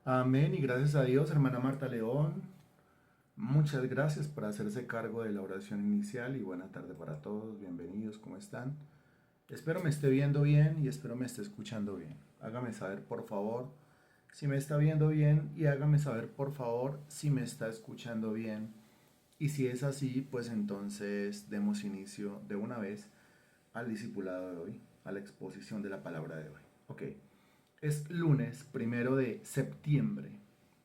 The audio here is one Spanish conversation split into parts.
Amén y gracias a Dios, hermana Marta León. Muchas gracias por hacerse cargo de la oración inicial y buena tarde para todos. Bienvenidos, ¿cómo están? Espero me esté viendo bien y espero me esté escuchando bien. Hágame saber, por favor, si me está viendo bien y hágame saber, por favor, si me está escuchando bien. Y si es así, pues entonces demos inicio de una vez al discipulado de hoy, a la exposición de la palabra de hoy. Ok. Es lunes 1 de septiembre,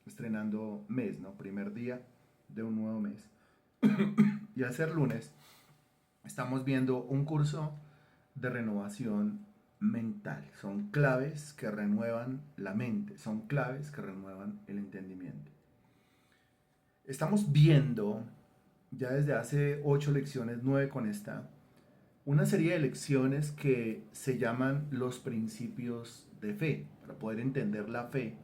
estrenando mes, ¿no? Primer día de un nuevo mes. Y al ser lunes, estamos viendo un curso de renovación mental. Son claves que renuevan la mente, son claves que renuevan el entendimiento. Estamos viendo, ya desde hace 8 lecciones, 9 con esta, una serie de lecciones que se llaman los principios de fe, para poder entender la fe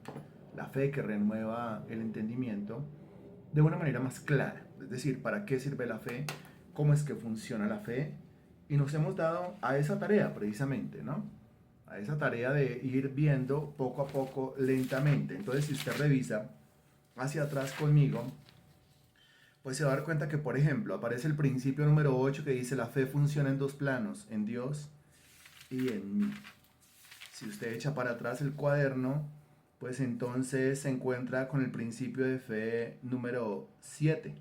que renueva el entendimiento de una manera más clara. Es decir, para qué sirve la fe, cómo es que funciona la fe. Y nos hemos dado a esa tarea precisamente, ¿no? A esa tarea de ir viendo poco a poco, lentamente. Entonces, si usted revisa hacia atrás conmigo, pues se va a dar cuenta que, por ejemplo, aparece el principio número 8 que dice la fe funciona en dos planos, en Dios y en mí. Si usted echa para atrás el cuaderno, pues entonces se encuentra con el principio de fe número 7,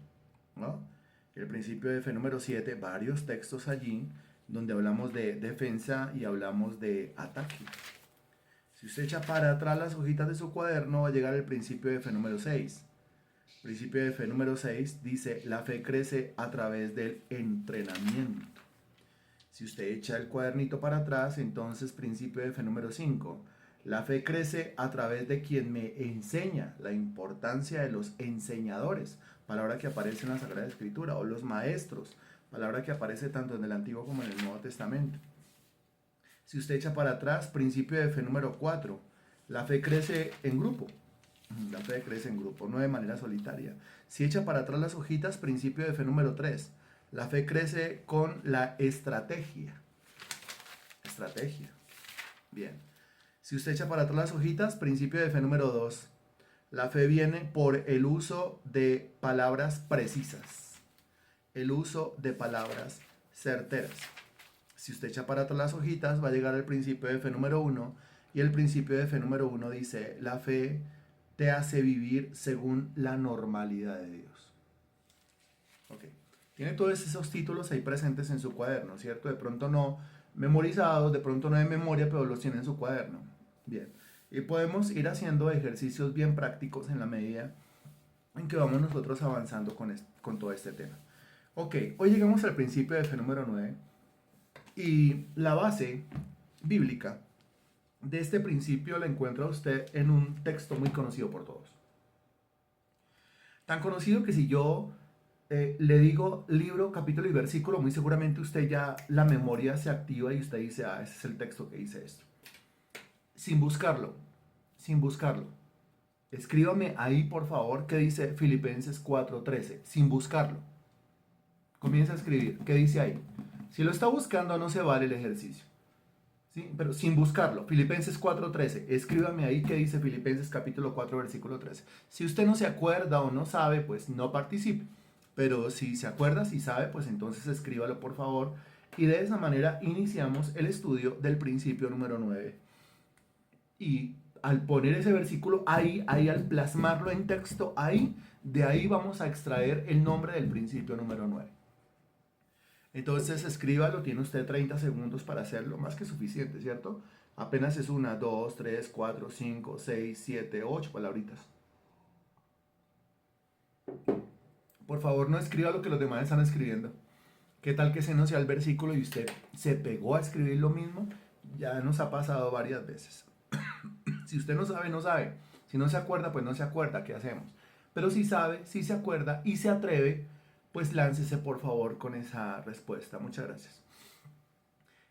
¿no? El principio de fe número 7, varios textos allí donde hablamos de defensa y hablamos de ataque. Si usted echa para atrás las hojitas de su cuaderno, va a llegar al principio de fe número 6. Principio de fe número 6 dice, la fe crece a través del entrenamiento. Si usted echa el cuadernito para atrás, entonces principio de fe número 5. La fe crece a través de quien me enseña, la importancia de los enseñadores, palabra que aparece en la Sagrada Escritura, o los maestros, palabra que aparece tanto en el Antiguo como en el Nuevo Testamento. Si usted echa para atrás, principio de fe número 4. La fe crece en grupo. La fe crece en grupo, no de manera solitaria. Si echa para atrás las hojitas, principio de fe número 3. La fe crece con la estrategia. Estrategia. Bien. Si usted echa para atrás las hojitas, principio de fe número 2. La fe viene por el uso de palabras precisas. El uso de palabras certeras. Si usted echa para atrás las hojitas, va a llegar al principio de fe número 1. Y el principio de fe número 1 dice, la fe te hace vivir según la normalidad de Dios. Ok. Tiene todos esos títulos ahí presentes en su cuaderno, ¿cierto? De pronto no memorizados, de pronto no de memoria, pero los tiene en su cuaderno. Bien. Y podemos ir haciendo ejercicios bien prácticos en la medida en que vamos nosotros avanzando con todo este tema. Ok, hoy llegamos al principio de fe número 9 y la base bíblica de este principio la encuentra usted en un texto muy conocido por todos. Tan conocido que si yo le digo libro, capítulo y versículo, muy seguramente usted ya la memoria se activa y usted dice, ah, ese es el texto que dice esto. Sin buscarlo, sin buscarlo. Escríbame ahí, por favor, qué dice Filipenses 4:13, sin buscarlo. Comienza a escribir, ¿qué dice ahí? Si lo está buscando, no se vale el ejercicio. ¿Sí? Pero sin buscarlo, Filipenses 4:13, escríbame ahí qué dice Filipenses capítulo 4, versículo 13. Si usted no se acuerda o no sabe, pues no participe. Pero si se acuerda, si sabe, pues entonces escríbalo por favor. Y de esa manera iniciamos el estudio del principio número 9. Y al poner ese versículo ahí al plasmarlo en texto, de ahí vamos a extraer el nombre del principio número 9. Entonces escríbalo, tiene usted 30 segundos para hacerlo, más que suficiente, ¿cierto? Apenas es una, dos, tres, cuatro, cinco, seis, siete, ocho palabritas. Por favor, no escriba lo que los demás están escribiendo. ¿Qué tal que se nos sea el versículo y usted se pegó a escribir lo mismo? Ya nos ha pasado varias veces. Si usted no sabe, no sabe. Si no se acuerda, pues no se acuerda. ¿Qué hacemos? Pero si sabe, si se acuerda y se atreve, pues láncese por favor con esa respuesta. Muchas gracias.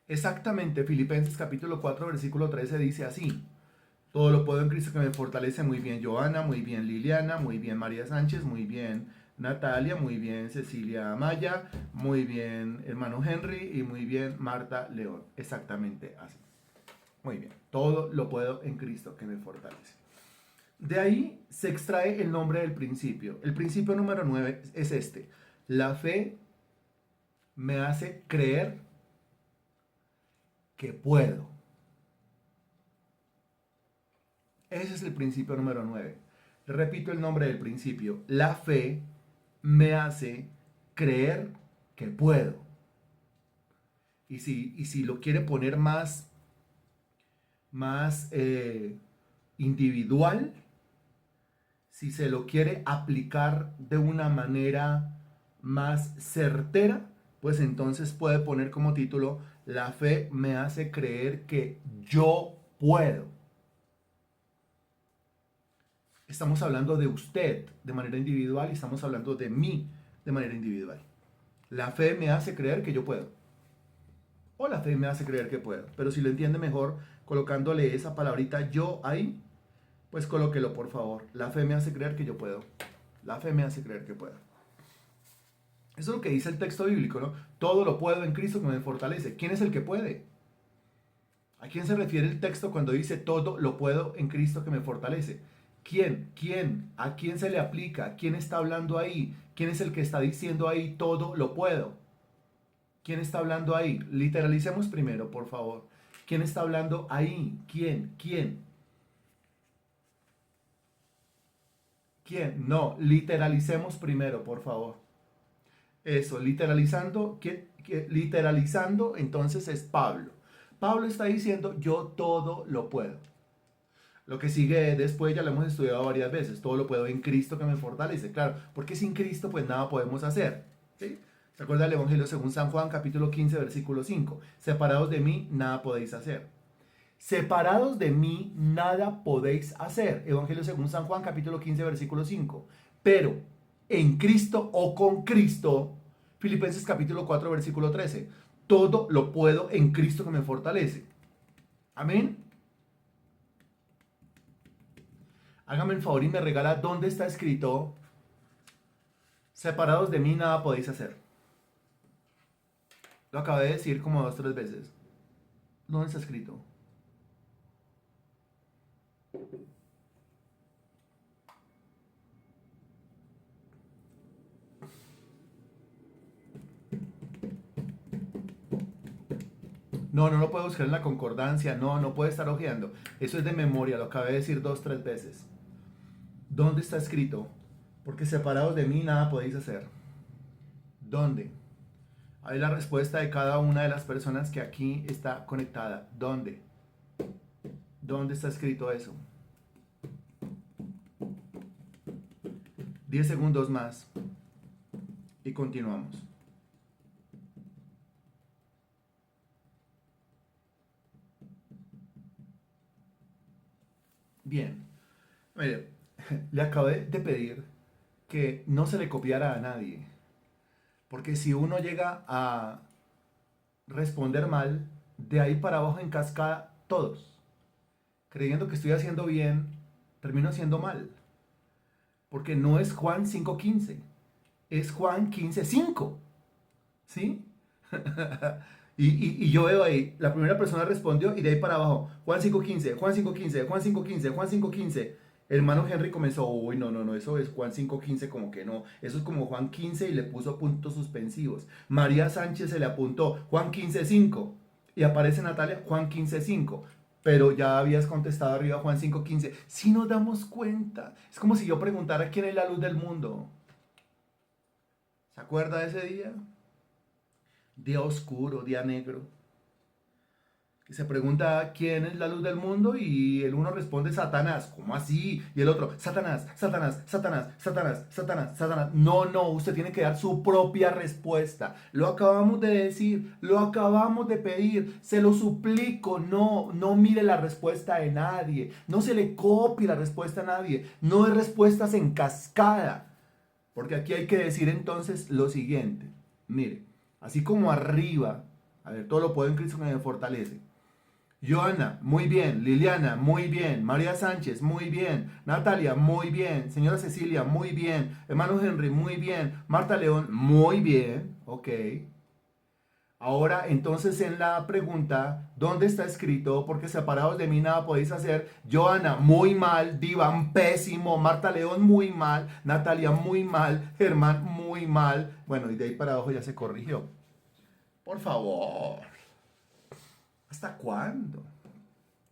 Exactamente, Filipenses capítulo 4, versículo 13 dice así. Todo lo puedo en Cristo que me fortalece. Muy bien Joana, muy bien Liliana, muy bien María Sánchez, muy bien Natalia, muy bien Cecilia Amaya, muy bien hermano Henry y muy bien Marta León. Exactamente así. Muy bien. Todo lo puedo en Cristo que me fortalece. De ahí se extrae el nombre del principio. El principio número 9 es este. La fe me hace creer que puedo. Ese es el principio número 9. Repito el nombre del principio. La fe me hace creer que puedo. Y si lo quiere poner más individual, si se lo quiere aplicar de una manera más certera, pues entonces puede poner como título, la fe me hace creer que yo puedo. Estamos hablando de usted de manera individual y estamos hablando de mí de manera individual. La fe me hace creer que yo puedo. O la fe me hace creer que puedo. Pero si lo entiende mejor colocándole esa palabrita yo ahí, pues colóquelo por favor. La fe me hace creer que yo puedo. La fe me hace creer que puedo. Eso es lo que dice el texto bíblico, ¿no? Todo lo puedo en Cristo que me fortalece. ¿Quién es el que puede? ¿A quién se refiere el texto cuando dice todo lo puedo en Cristo que me fortalece? ¿Quién? ¿Quién? ¿A quién se le aplica? ¿Quién está hablando ahí? ¿Quién es el que está diciendo ahí todo lo puedo? ¿Quién está hablando ahí? Literalicemos primero, por favor. ¿Quién está hablando ahí? ¿Quién? ¿Quién? ¿Quién? No, literalicemos primero, por favor. Eso, literalizando, literalizando, entonces es Pablo. Pablo está diciendo, yo todo lo puedo. Lo que sigue después ya lo hemos estudiado varias veces. Todo lo puedo en Cristo que me fortalece. Claro, porque sin Cristo pues nada podemos hacer. ¿Sí? ¿Se acuerda del Evangelio según San Juan, capítulo 15, versículo 5? Separados de mí, nada podéis hacer. Separados de mí, nada podéis hacer. Evangelio según San Juan, capítulo 15, versículo 5. Pero en Cristo o con Cristo, Filipenses capítulo 4, versículo 13. Todo lo puedo en Cristo que me fortalece. Amén. Hágame el favor y me regala dónde está escrito, separados de mí nada podéis hacer. Lo acabé de decir como 2 o 3 veces. ¿Dónde está escrito? No, no lo puedo buscar en la concordancia. No, no puede estar hojeando. Eso es de memoria, lo acabé de decir 2 o 3 veces. ¿Dónde está escrito? Porque separados de mí nada podéis hacer. ¿Dónde? Ahí la respuesta de cada una de las personas que aquí está conectada. ¿Dónde? ¿Dónde está escrito eso? 10 segundos más. Y continuamos. Bien. Mire, le acabé de pedir que no se le copiara a nadie. Porque si uno llega a responder mal, de ahí para abajo en cascada todos. Creyendo que estoy haciendo bien, termino haciendo mal. Porque no es Juan 5:15, es Juan 15:5. ¿Sí? y yo veo ahí, la primera persona respondió y de ahí para abajo, Juan 5:15, Juan 5:15, Juan 5:15, Juan 5:15. Hermano Henry comenzó, uy, no, no, no, eso es Juan 5:15, como que no. Eso es como Juan 15 y le puso puntos suspensivos. María Sánchez se le apuntó, Juan 15:5. Y aparece Natalia, Juan 15:5. Pero ya habías contestado arriba Juan 5:15. Si nos damos cuenta, es como si yo preguntara quién es la luz del mundo. ¿Se acuerda de ese día? Día oscuro, día negro. Que se pregunta quién es la luz del mundo y el uno responde Satanás. ¿Cómo así? Y el otro, Satanás, Satanás, Satanás, Satanás, Satanás, Satanás. No, no, usted tiene que dar su propia respuesta. Lo acabamos de decir, lo acabamos de pedir, se lo suplico. No, no mire la respuesta de nadie. No se le copie la respuesta a nadie. No hay respuestas en cascada. Porque aquí hay que decir entonces lo siguiente. Mire, así como arriba, a ver, todo lo puedo en Cristo que me fortalece. Joana, muy bien. Liliana, muy bien. María Sánchez, muy bien. Natalia, muy bien. Señora Cecilia, muy bien. Hermano Henry, muy bien. Marta León, muy bien. Ok. Ahora, entonces en la pregunta, ¿dónde está escrito? Porque separados de mí nada podéis hacer. Joana, muy mal. Divan, pésimo. Marta León, muy mal. Natalia, muy mal. Germán, muy mal. Bueno, y de ahí para abajo ya se corrigió. Por favor. ¿Hasta cuándo?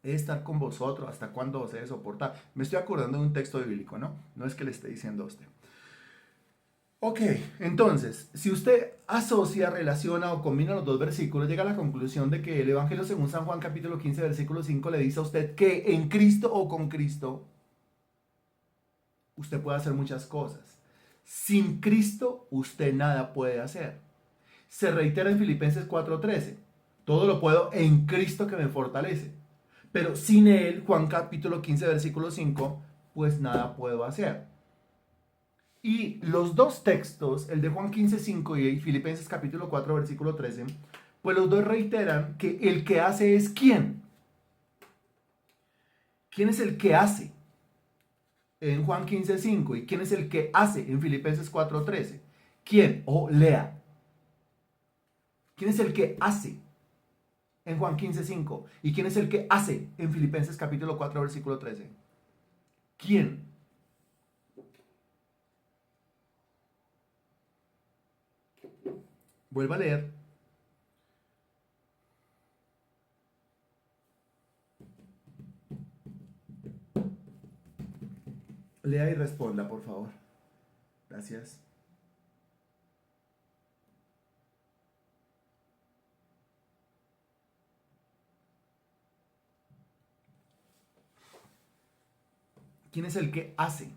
He de estar con vosotros. ¿Hasta cuándo os he de soportar? Me estoy acordando de un texto bíblico, ¿no? No es que le esté diciendo a usted. Ok, entonces, si usted asocia, relaciona o combina los dos versículos, llega a la conclusión de que el Evangelio según San Juan capítulo 15, versículo 5 le dice a usted que en Cristo o con Cristo usted puede hacer muchas cosas. Sin Cristo usted nada puede hacer. Se reitera en Filipenses 4:13, todo lo puedo en Cristo que me fortalece. Pero sin Él, Juan capítulo 15, versículo 5, pues nada puedo hacer. Y los dos textos, el de Juan 15:5 y Filipenses capítulo 4, versículo 13, pues los dos reiteran que el que hace es ¿quién? ¿Quién es el que hace? En Juan 15:5. ¿Y quién es el que hace en Filipenses 4:13? ¿Quién? O lea. ¿Quién es el que hace en Juan 15:5? ¿Y quién es el que hace en Filipenses capítulo 4, versículo 13? ¿Quién? Vuelva a leer. Lea y responda, por favor. Gracias. ¿Quién es el que hace?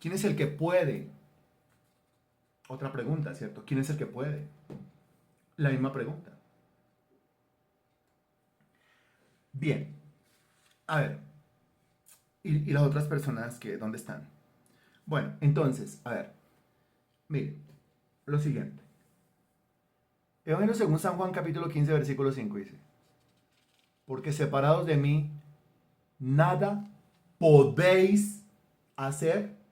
¿Quién es el que puede? Otra pregunta, ¿cierto? ¿Quién es el que puede? La misma pregunta. Bien. A ver. ¿Y las otras personas que dónde están? Bueno, entonces, a ver. Mire, lo siguiente. Evangelio según San Juan capítulo 15, versículo 5 dice, porque separados de mí, nada podéis hacer.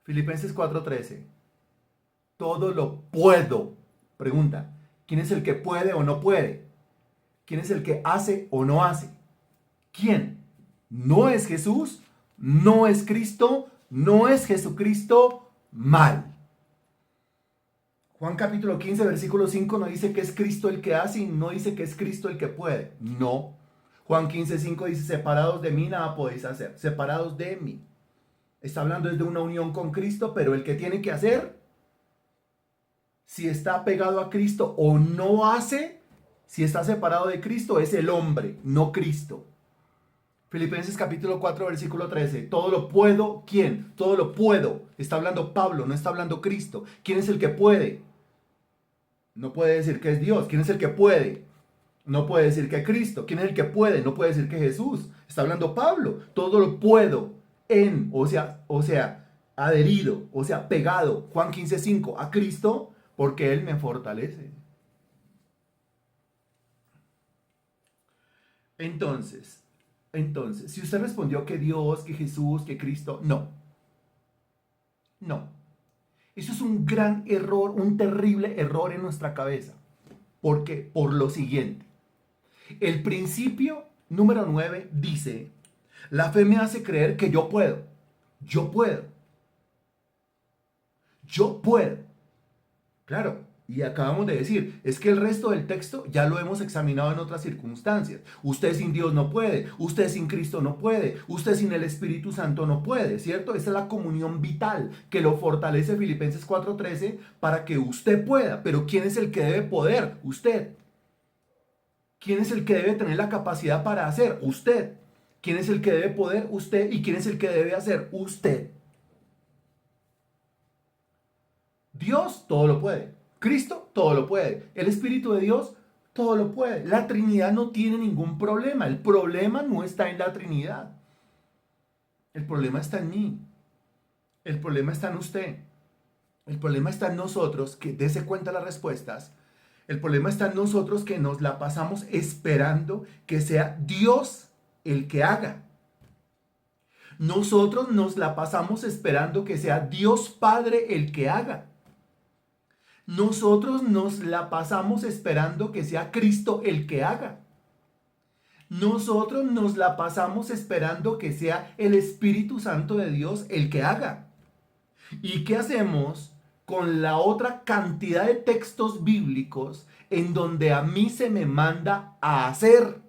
Filipenses 4:13, todo lo puedo. Pregunta, ¿quién es el que puede o no puede? ¿Quién es el que hace o no hace? ¿Quién? No es Jesús, no es Cristo, no es Jesucristo, mal. Juan capítulo 15, versículo 5 no dice que es Cristo el que hace y no dice que es Cristo el que puede. No. Juan 15:5 dice, separados de mí nada podéis hacer. Separados de mí. Está hablando desde una unión con Cristo, pero el que tiene que hacer, si está pegado a Cristo o no hace, si está separado de Cristo, es el hombre, no Cristo. Filipenses capítulo 4, versículo 13. Todo lo puedo, ¿quién? Todo lo puedo. Está hablando Pablo, no está hablando Cristo. ¿Quién es el que puede? No puede decir que es Dios. ¿Quién es el que puede? No puede decir que Cristo. ¿Quién es el que puede? No puede decir que Jesús. Está hablando Pablo. Todo lo puedo en, o sea, adherido, o sea, pegado, Juan 15:5, a Cristo, porque Él me fortalece. Entonces, si usted respondió que Dios, que Jesús, que Cristo, no, no. Eso es un gran error, un terrible error en nuestra cabeza. ¿Por qué? Por lo siguiente. El principio número 9 dice, la fe me hace creer que yo puedo. Yo puedo. Yo puedo. Claro, y acabamos de decir, es que el resto del texto ya lo hemos examinado en otras circunstancias. Usted sin Dios no puede, usted sin Cristo no puede, usted sin el Espíritu Santo no puede, ¿cierto? Esa es la comunión vital que lo fortalece Filipenses 4:13 para que usted pueda. Pero ¿quién es el que debe poder? Usted. ¿Quién es el que debe tener la capacidad para hacer? Usted. ¿Quién es el que debe poder? Usted. ¿Y quién es el que debe hacer? Usted. Dios todo lo puede. Cristo todo lo puede. El Espíritu de Dios todo lo puede. La Trinidad no tiene ningún problema. El problema no está en la Trinidad. El problema está en mí. El problema está en usted. El problema está en nosotros que dése cuenta las respuestas. El problema está en nosotros que nos la pasamos esperando que sea Dios el que haga. Nosotros nos la pasamos esperando que sea Dios Padre el que haga. Nosotros nos la pasamos esperando que sea Cristo el que haga. Nosotros nos la pasamos esperando que sea el Espíritu Santo de Dios el que haga. ¿Y qué hacemos con la otra cantidad de textos bíblicos en donde a mí se me manda a hacer?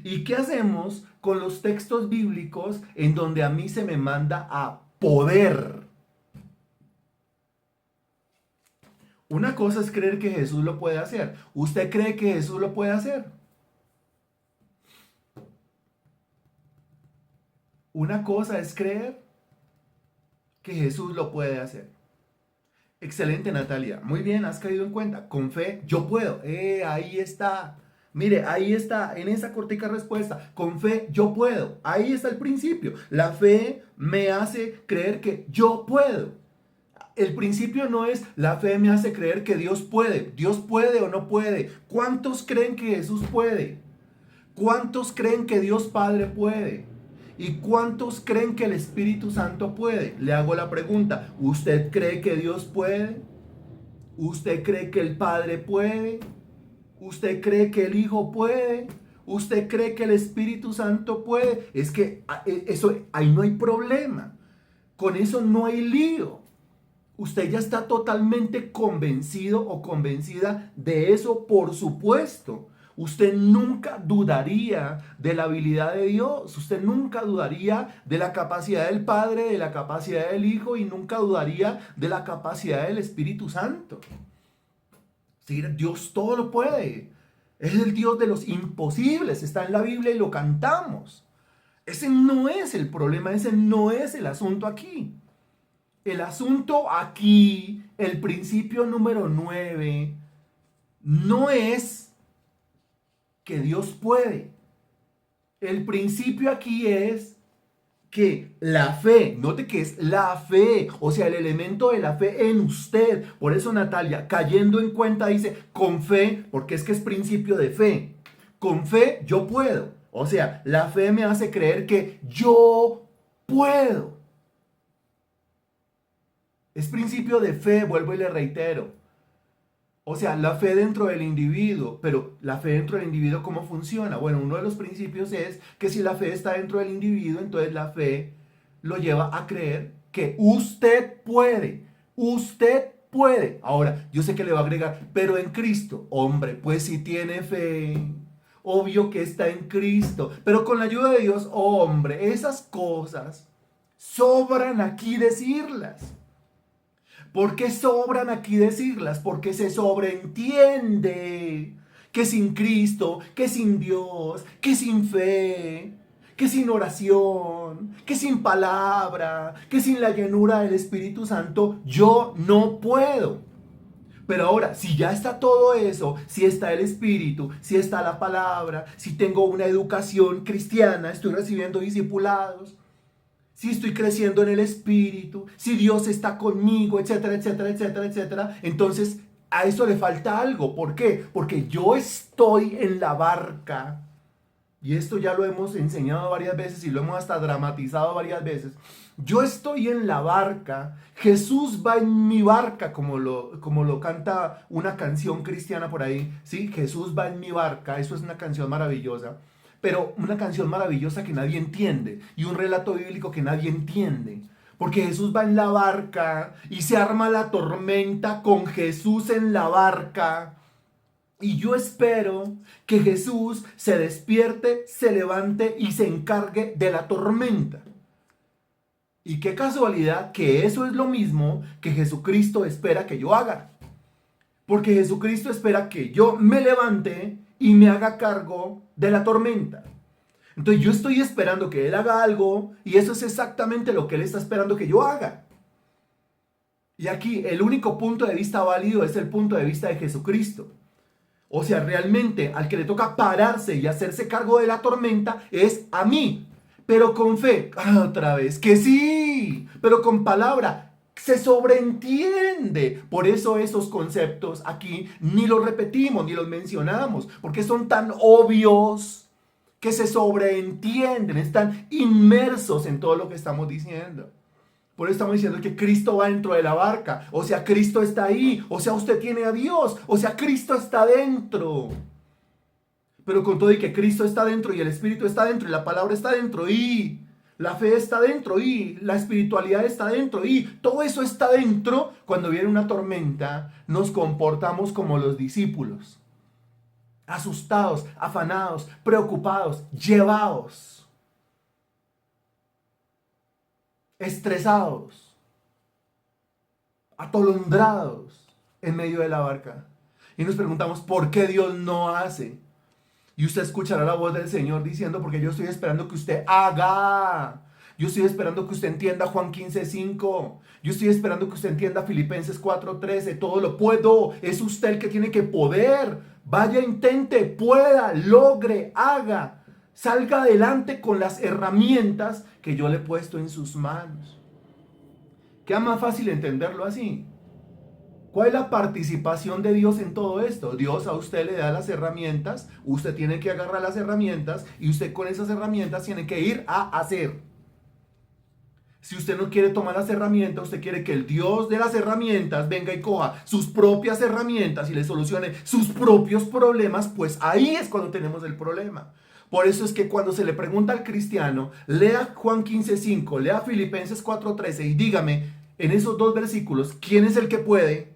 ¿Y qué hacemos con los textos bíblicos en donde a mí se me manda a poder? Una cosa es creer que Jesús lo puede hacer. ¿Usted cree que Jesús lo puede hacer? Una cosa es creer que Jesús lo puede hacer. Excelente, Natalia. Muy bien, has caído en cuenta. Con fe, yo puedo. Ahí está. Mire, ahí está, en esa cortica respuesta. Con fe, yo puedo. Ahí está el principio. La fe me hace creer que yo puedo. El principio no es la fe me hace creer que Dios puede. Dios puede o no puede. ¿Cuántos creen que Jesús puede? ¿Cuántos creen que Dios Padre puede? ¿Y cuántos creen que el Espíritu Santo puede? Le hago la pregunta, ¿usted cree que Dios puede? ¿Usted cree que el Padre puede? ¿Usted cree que el Hijo puede? ¿Usted cree que el Espíritu Santo puede? Es que eso, ahí no hay problema. Con eso no hay lío. Usted ya está totalmente convencido o convencida de eso, por supuesto. Usted nunca dudaría de la habilidad de Dios. Usted nunca dudaría de la capacidad del Padre, de la capacidad del Hijo y nunca dudaría de la capacidad del Espíritu Santo. Sí, Dios todo lo puede. Es el Dios de los imposibles. Está en la Biblia y lo cantamos. Ese no es el problema, ese no es el asunto aquí. El asunto aquí, el principio número 9, no es que Dios puede. El principio aquí es que la fe, note que es la fe, o sea, el elemento de la fe en usted. Por eso Natalia, cayendo en cuenta, dice con fe, porque es que es principio de fe. Con fe yo puedo. O sea, la fe me hace creer que yo puedo. Es principio de fe, vuelvo y le reitero. O sea, la fe dentro del individuo, pero la fe dentro del individuo, ¿cómo funciona? Bueno, uno de los principios es que si la fe está dentro del individuo, entonces la fe lo lleva a creer que usted puede. Usted puede. Ahora, yo sé que le va a agregar, pero en Cristo, hombre, pues si tiene fe, obvio que está en Cristo, pero con la ayuda de Dios, hombre, esas cosas sobran aquí decirlas. ¿Por qué sobran aquí decirlas? Porque se sobreentiende que sin Cristo, que sin Dios, que sin fe, que sin oración, que sin palabra, que sin la llenura del Espíritu Santo, yo no puedo. Pero ahora, si ya está todo eso, si está el Espíritu, si está la palabra, si tengo una educación cristiana, estoy recibiendo discipulados, si estoy creciendo en el Espíritu, si Dios está conmigo, etcétera, etcétera, etcétera, etcétera, entonces a eso le falta algo. ¿Por qué? Porque yo estoy en la barca, y esto ya lo hemos enseñado varias veces y lo hemos hasta dramatizado varias veces. Yo estoy en la barca, Jesús va en mi barca, como lo canta una canción cristiana por ahí, ¿sí? Jesús va en mi barca, eso es una canción maravillosa. Pero una canción maravillosa que nadie entiende y un relato bíblico que nadie entiende. Porque Jesús va en la barca y se arma la tormenta con Jesús en la barca. Y yo espero que Jesús se despierte, se levante y se encargue de la tormenta. Y qué casualidad que eso es lo mismo que Jesucristo espera que yo haga. Porque Jesucristo espera que yo me levante y me haga cargo de la tormenta. Entonces yo estoy esperando que Él haga algo y eso es exactamente lo que Él está esperando que yo haga. Y aquí el único punto de vista válido es el punto de vista de Jesucristo. O sea, realmente al que le toca pararse y hacerse cargo de la tormenta es a mí. Pero con fe, otra vez, que sí, pero con palabra. Se sobreentiende. Por eso esos conceptos aquí ni los repetimos, ni los mencionamos, porque son tan obvios que se sobreentienden, están inmersos en todo lo que estamos diciendo. Por eso estamos diciendo que Cristo va dentro de la barca, o sea, Cristo está ahí, o sea, usted tiene a Dios, o sea, Cristo está dentro. Pero con todo y que Cristo está dentro y el Espíritu está dentro y la palabra está dentro y la fe está dentro y la espiritualidad está dentro y todo eso está dentro, cuando viene una tormenta nos comportamos como los discípulos. Asustados, afanados, preocupados, llevados, estresados, atolondrados en medio de la barca. Y nos preguntamos, ¿por qué Dios no hace? Y usted escuchará la voz del Señor diciendo, porque yo estoy esperando que usted haga. Yo estoy esperando que usted entienda Juan 15:5. Yo estoy esperando que usted entienda Filipenses 4:13. Todo lo puedo. Es usted el que tiene que poder. Vaya, intente, pueda, logre, haga. Salga adelante con las herramientas que yo le he puesto en sus manos. ¿Queda más fácil entenderlo así? ¿Cuál es la participación de Dios en todo esto? Dios a usted le da las herramientas, usted tiene que agarrar las herramientas y usted con esas herramientas tiene que ir a hacer. Si usted no quiere tomar las herramientas, usted quiere que el Dios de las herramientas venga y coja sus propias herramientas y le solucione sus propios problemas, pues ahí es cuando tenemos el problema. Por eso es que cuando se le pregunta al cristiano, lea Juan 15:5, lea Filipenses 4:13 y dígame en esos dos versículos, ¿quién es el que puede?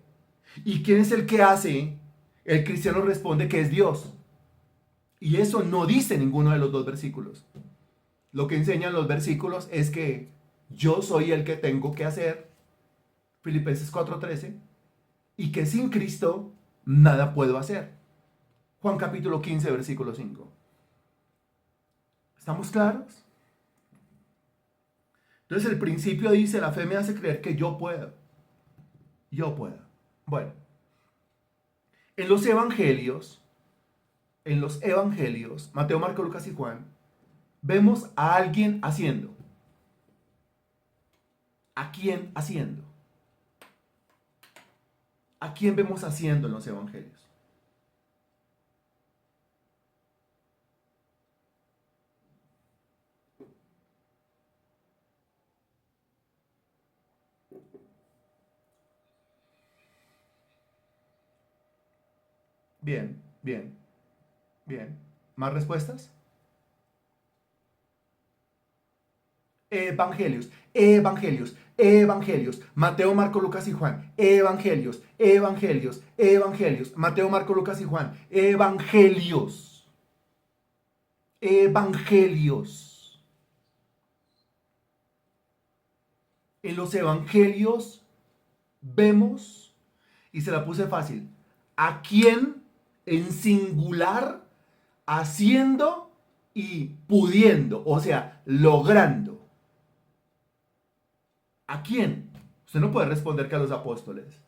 ¿Y quién es el que hace? El cristiano responde que es Dios. Y eso no dice ninguno de los dos versículos. Lo que enseñan los versículos es que yo soy el que tengo que hacer, Filipenses 4:13, y que sin Cristo nada puedo hacer. Juan capítulo 15, versículo 5. ¿Estamos claros? Entonces el principio dice, la fe me hace creer que yo puedo. Yo puedo. Bueno, en los evangelios, Mateo, Marcos, Lucas y Juan, vemos a alguien haciendo. ¿A quién haciendo? ¿A quién vemos haciendo en los evangelios? Bien, bien, bien. ¿Más respuestas? Evangelios, evangelios, evangelios. Mateo, Marco, Lucas y Juan. Evangelios, evangelios, evangelios. Mateo, Marco, Lucas y Juan. Evangelios. Evangelios. En los evangelios vemos, y se la puse fácil, a quién en singular haciendo y pudiendo, o sea, logrando. ¿A quién? Usted no puede responder que a los apóstoles.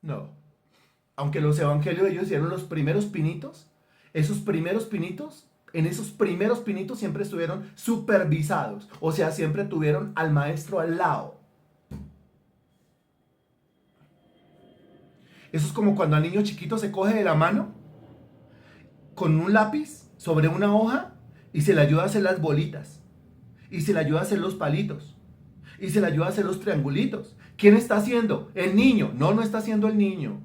No. Aunque los evangelios ellos hicieron los primeros pinitos, esos primeros pinitos, en esos primeros pinitos siempre estuvieron supervisados. O sea, siempre tuvieron al maestro al lado. Eso es como cuando al niño chiquito se coge de la mano con un lápiz sobre una hoja y se le ayuda a hacer las bolitas. Y se le ayuda a hacer los palitos. Y se le ayuda a hacer los triangulitos. ¿Quién está haciendo? El niño. No, no está haciendo el niño.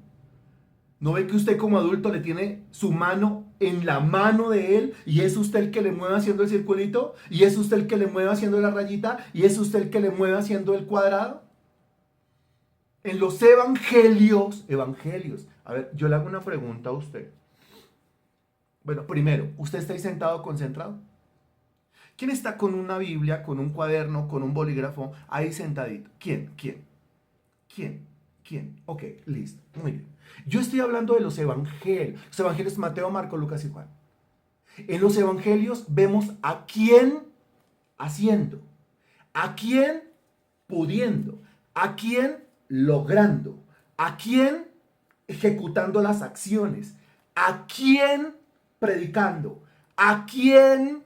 ¿No ve que usted como adulto le tiene su mano en la mano de él? Y es usted el que le mueve haciendo el circulito. Y es usted el que le mueve haciendo la rayita. Y es usted el que le mueve haciendo el cuadrado. En los evangelios. A ver, yo le hago una pregunta a usted. Bueno, primero, ¿usted está ahí sentado concentrado? ¿Quién está con una Biblia, con un cuaderno, con un bolígrafo, ahí sentadito? ¿Quién? Ok, listo. Muy bien. Yo estoy hablando de los evangelios. Los evangelios Mateo, Marcos, Lucas y Juan. En los evangelios vemos a quién haciendo, a quién pudiendo, a quién logrando, a quién ejecutando las acciones, a quién predicando, a quién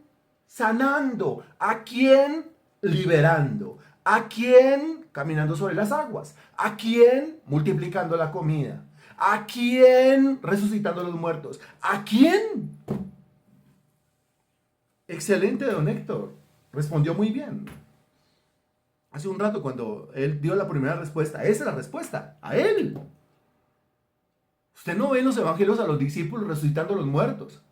sanando, a quién liberando, a quién caminando sobre las aguas, a quién multiplicando la comida, a quién resucitando a los muertos, a quién. Excelente, don Héctor. Respondió muy bien. Hace un rato cuando él dio la primera respuesta, esa es la respuesta, a él. Usted no ve en los evangelios a los discípulos resucitando a los muertos.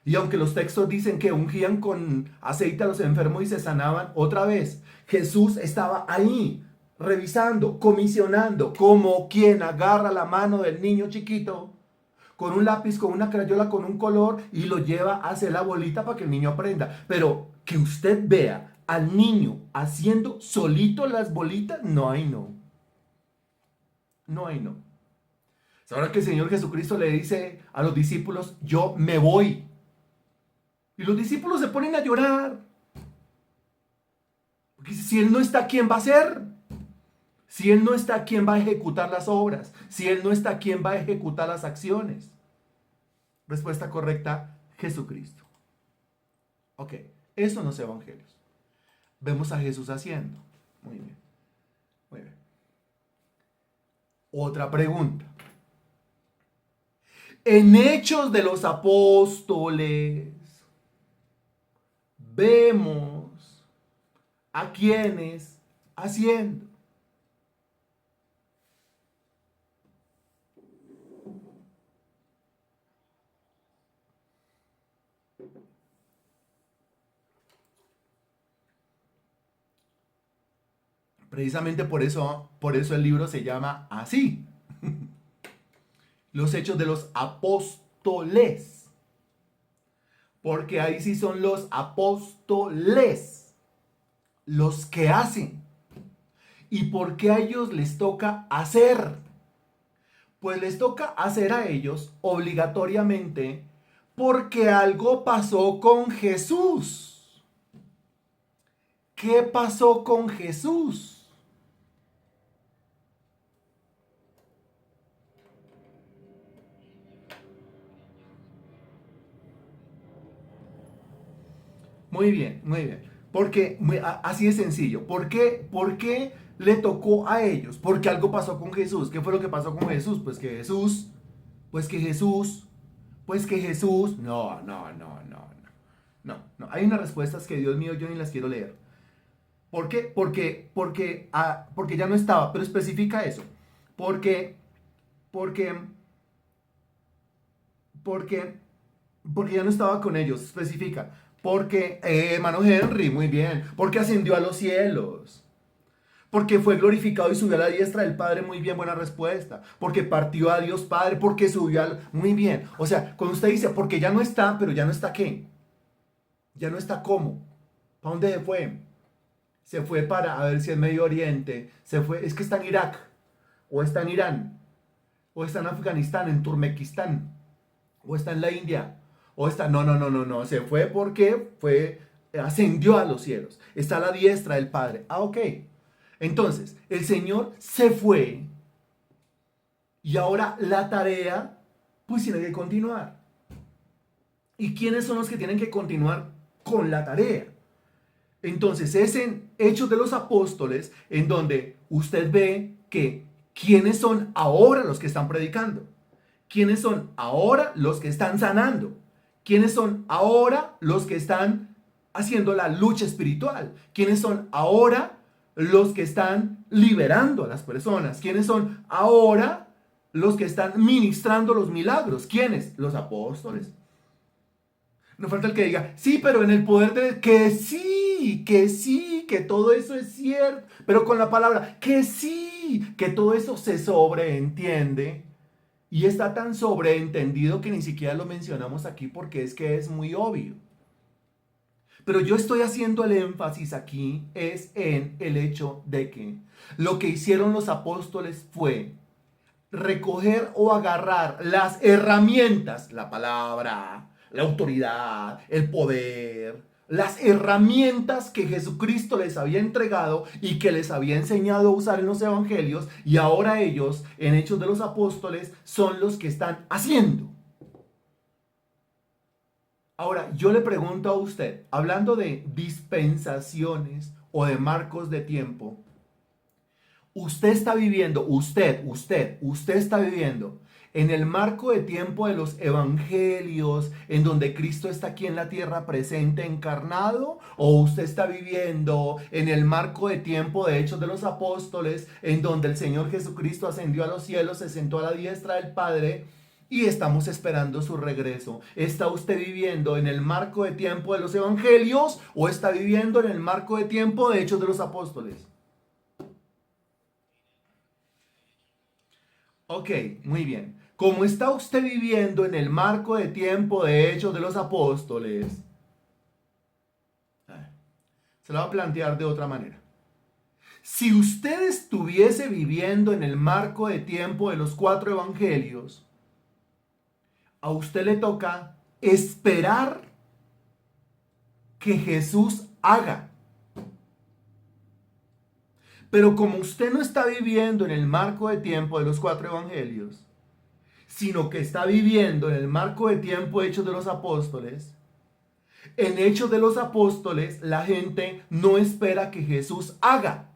Y aunque los textos dicen que ungían con aceite a los enfermos y se sanaban, otra vez, Jesús estaba ahí, revisando, comisionando, como quien agarra la mano del niño chiquito, con un lápiz, con una crayola, con un color, y lo lleva a hacer la bolita para que el niño aprenda. Pero que usted vea al niño haciendo solito las bolitas, no hay no. No hay no. Ahora que el Señor Jesucristo le dice a los discípulos, yo me voy. Y los discípulos se ponen a llorar. Porque si Él no está, ¿quién va a hacer? Si Él no está, ¿quién va a ejecutar las obras? Si Él no está, ¿quién va a ejecutar las acciones? Respuesta correcta, Jesucristo. Ok, eso no es evangelios. Vemos a Jesús haciendo. Muy bien, muy bien. Otra pregunta. En Hechos de los Apóstoles vemos a quienes haciendo. Precisamente por eso el libro se llama así. Los Hechos de los Apóstoles. Porque ahí sí son los apóstoles, los que hacen. ¿Y por qué a ellos les toca hacer? Pues les toca hacer a ellos obligatoriamente porque algo pasó con Jesús. ¿Qué pasó con Jesús? Muy bien, muy bien. Porque así es sencillo. ¿Por qué le tocó a ellos? Porque algo pasó con Jesús. ¿Qué fue lo que pasó con Jesús? Pues que Jesús. No. Hay unas respuestas que, Dios mío, yo ni las quiero leer. ¿Por qué? Porque ya no estaba, pero especifica eso. Porque, porque, porque, porque ya no estaba con ellos, especifica. Porque, hermano Henry, muy bien. Porque ascendió a los cielos. Porque fue glorificado y subió a la diestra del Padre, muy bien, buena respuesta. Porque partió a Dios Padre, porque subió al... Muy bien. O sea, cuando usted dice, porque ya no está, pero ya no está ¿qué? Ya no está ¿cómo? ¿Para dónde se fue? Se fue para, a ver si es Medio Oriente. Se fue, es que está en Irak, o está en Irán, o está en Afganistán, en Turmequistán, o está en la India, o está... No. Se fue porque ascendió a los cielos. Está a la diestra del Padre. Ah, ok. Entonces, el Señor se fue y ahora la tarea pues tiene que continuar. ¿Y quiénes son los que tienen que continuar con la tarea? Entonces, es en Hechos de los Apóstoles en donde usted ve que quiénes son ahora los que están predicando, quiénes son ahora los que están sanando, quiénes son ahora los que están haciendo la lucha espiritual, quiénes son ahora los que están liberando a las personas, quiénes son ahora los que están ministrando los milagros, quiénes, los apóstoles. No falta el que diga, sí, pero en el poder de... Que sí, que todo eso es cierto, pero con la palabra, que sí, que todo eso se sobreentiende y está tan sobreentendido que ni siquiera lo mencionamos aquí porque es que es muy obvio. Pero yo estoy haciendo el énfasis aquí es en el hecho de que lo que hicieron los apóstoles fue recoger o agarrar las herramientas, la palabra, la autoridad, el poder, las herramientas que Jesucristo les había entregado y que les había enseñado a usar en los evangelios, y ahora ellos, en Hechos de los Apóstoles, son los que están haciendo. Ahora, yo le pregunto a usted, hablando de dispensaciones o de marcos de tiempo, Usted está viviendo, usted está viviendo en el marco de tiempo de los evangelios, en donde Cristo está aquí en la tierra presente, encarnado, o usted está viviendo en el marco de tiempo de Hechos de los Apóstoles, en donde el Señor Jesucristo ascendió a los cielos, se sentó a la diestra del Padre y estamos esperando su regreso. ¿Está usted viviendo en el marco de tiempo de los evangelios o está viviendo en el marco de tiempo de Hechos de los Apóstoles? Ok, muy bien. Como está usted viviendo en el marco de tiempo de Hechos de los Apóstoles, se lo voy a plantear de otra manera. Si usted estuviese viviendo en el marco de tiempo de los 4 evangelios, a usted le toca esperar que Jesús haga. Pero como usted no está viviendo en el marco de tiempo de los 4 evangelios, sino que está viviendo en el marco de tiempo de Hechos de los Apóstoles, en Hechos de los Apóstoles la gente no espera que Jesús haga,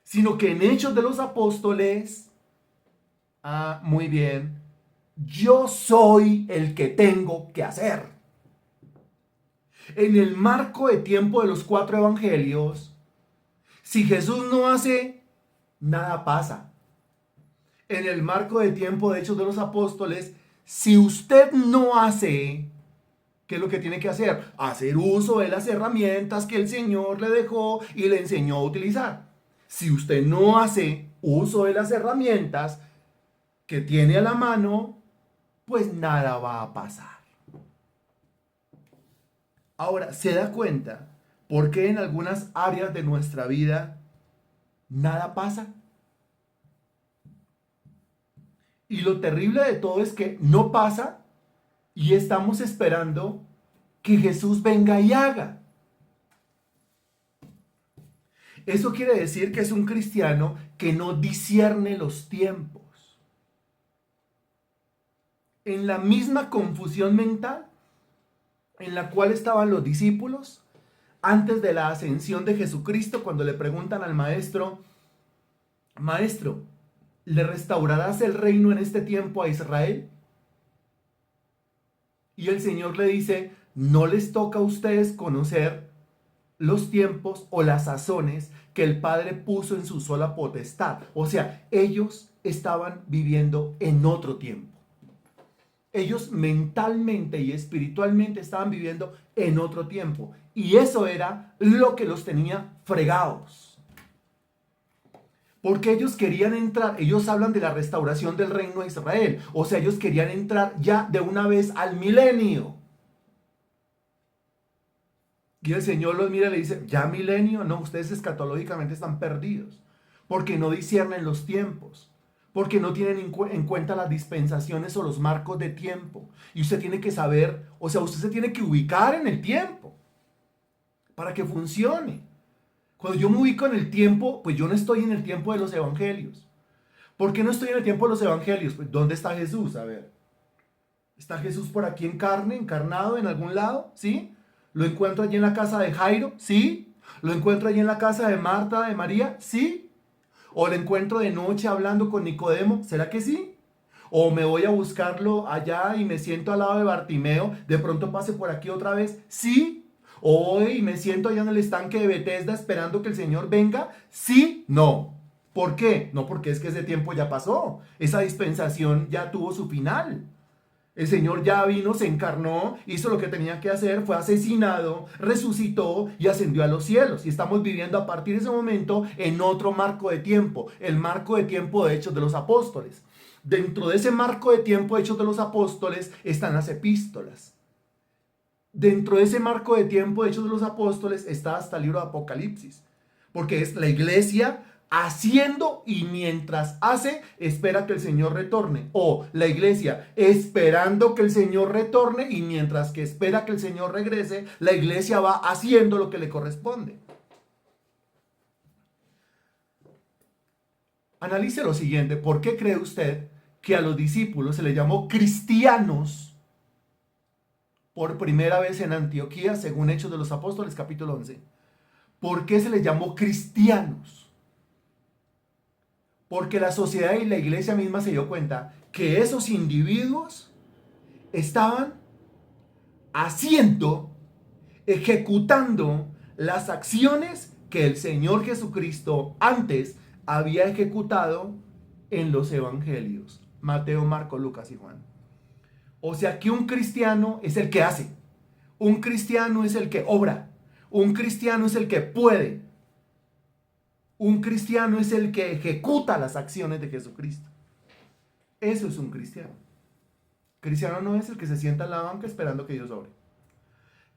sino que en Hechos de los Apóstoles, muy bien, yo soy el que tengo que hacer. En el marco de tiempo de los 4 evangelios, si Jesús no hace, nada pasa. En el marco de tiempo de Hechos de los Apóstoles, si usted no hace, ¿qué es lo que tiene que hacer? Hacer uso de las herramientas que el Señor le dejó y le enseñó a utilizar. Si usted no hace uso de las herramientas que tiene a la mano, pues nada va a pasar. Ahora, ¿se da cuenta por qué en algunas áreas de nuestra vida nada pasa? Y lo terrible de todo es que no pasa y estamos esperando que Jesús venga y haga. Eso quiere decir que es un cristiano que no discierne los tiempos. En la misma confusión mental en la cual estaban los discípulos antes de la ascensión de Jesucristo, cuando le preguntan al maestro, maestro, ¿le restaurarás el reino en este tiempo a Israel? Y el Señor le dice, no les toca a ustedes conocer los tiempos o las sazones que el Padre puso en su sola potestad. O sea, ellos estaban viviendo en otro tiempo. Ellos mentalmente y espiritualmente estaban viviendo en otro tiempo. Y eso era lo que los tenía fregados. Porque ellos querían entrar, ellos hablan de la restauración del reino de Israel. O sea, ellos querían entrar ya de una vez al milenio. Y el Señor los mira y le dice, ¿ya milenio? No, ustedes escatológicamente están perdidos. Porque no disciernen los tiempos. Porque no tienen en cuenta las dispensaciones o los marcos de tiempo. Y usted tiene que saber, o sea, usted se tiene que ubicar en el tiempo para que funcione. Cuando yo me ubico en el tiempo, pues yo no estoy en el tiempo de los evangelios. ¿Por qué no estoy en el tiempo de los evangelios? Pues ¿dónde está Jesús? A ver, ¿está Jesús por aquí en carne, encarnado en algún lado? ¿Sí? ¿Lo encuentro allí en la casa de Jairo? ¿Sí? ¿Lo encuentro allí en la casa de Marta, de María? ¿Sí? ¿O lo encuentro de noche hablando con Nicodemo? ¿Será que sí? ¿O me voy a buscarlo allá y me siento al lado de Bartimeo? ¿De pronto pase por aquí otra vez? ¿Sí? ¿O hoy me siento allá en el estanque de Betesda esperando que el Señor venga? ¿Sí? No. ¿Por qué? No, porque es que ese tiempo ya pasó. Esa dispensación ya tuvo su final. El Señor ya vino, se encarnó, hizo lo que tenía que hacer, fue asesinado, resucitó y ascendió a los cielos. Y estamos viviendo a partir de ese momento en otro marco de tiempo, el marco de tiempo de Hechos de los Apóstoles. Dentro de ese marco de tiempo de Hechos de los Apóstoles están las epístolas. Dentro de ese marco de tiempo de Hechos de los Apóstoles está hasta el libro de Apocalipsis. Porque es la iglesia haciendo y mientras hace, espera que el Señor retorne. O la iglesia esperando que el Señor retorne y mientras que espera que el Señor regrese, la iglesia va haciendo lo que le corresponde. Analice lo siguiente. ¿Por qué cree usted que a los discípulos se les llamó cristianos por primera vez en Antioquía, según Hechos de los Apóstoles, capítulo 11? ¿Por qué se les llamó cristianos? Porque la sociedad y la iglesia misma se dio cuenta que esos individuos estaban haciendo, ejecutando las acciones que el Señor Jesucristo antes había ejecutado en los evangelios: Mateo, Marcos, Lucas y Juan. O sea que un cristiano es el que hace, un cristiano es el que obra, un cristiano es el que puede, un cristiano es el que ejecuta las acciones de Jesucristo. Eso es un cristiano. Cristiano no es el que se sienta en la banca esperando que Dios obre.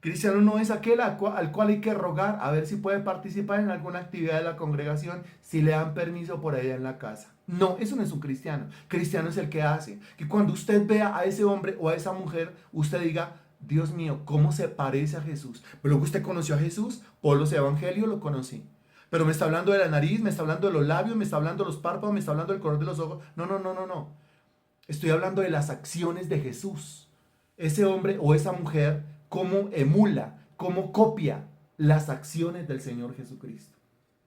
Cristiano no es aquel al cual hay que rogar a ver si puede participar en alguna actividad de la congregación, si le dan permiso por allá en la casa. No, eso no es un cristiano. Cristiano es el que hace. Que cuando usted vea a ese hombre o a esa mujer, usted diga: Dios mío, ¿cómo se parece a Jesús? Pero luego usted conoció a Jesús, por los evangelios lo conocí. Pero me está hablando de la nariz, me está hablando de los labios, me está hablando de los párpados, me está hablando del color de los ojos. No, no, no, no, no. Estoy hablando de las acciones de Jesús. Ese hombre o esa mujer, cómo emula, cómo copia las acciones del Señor Jesucristo.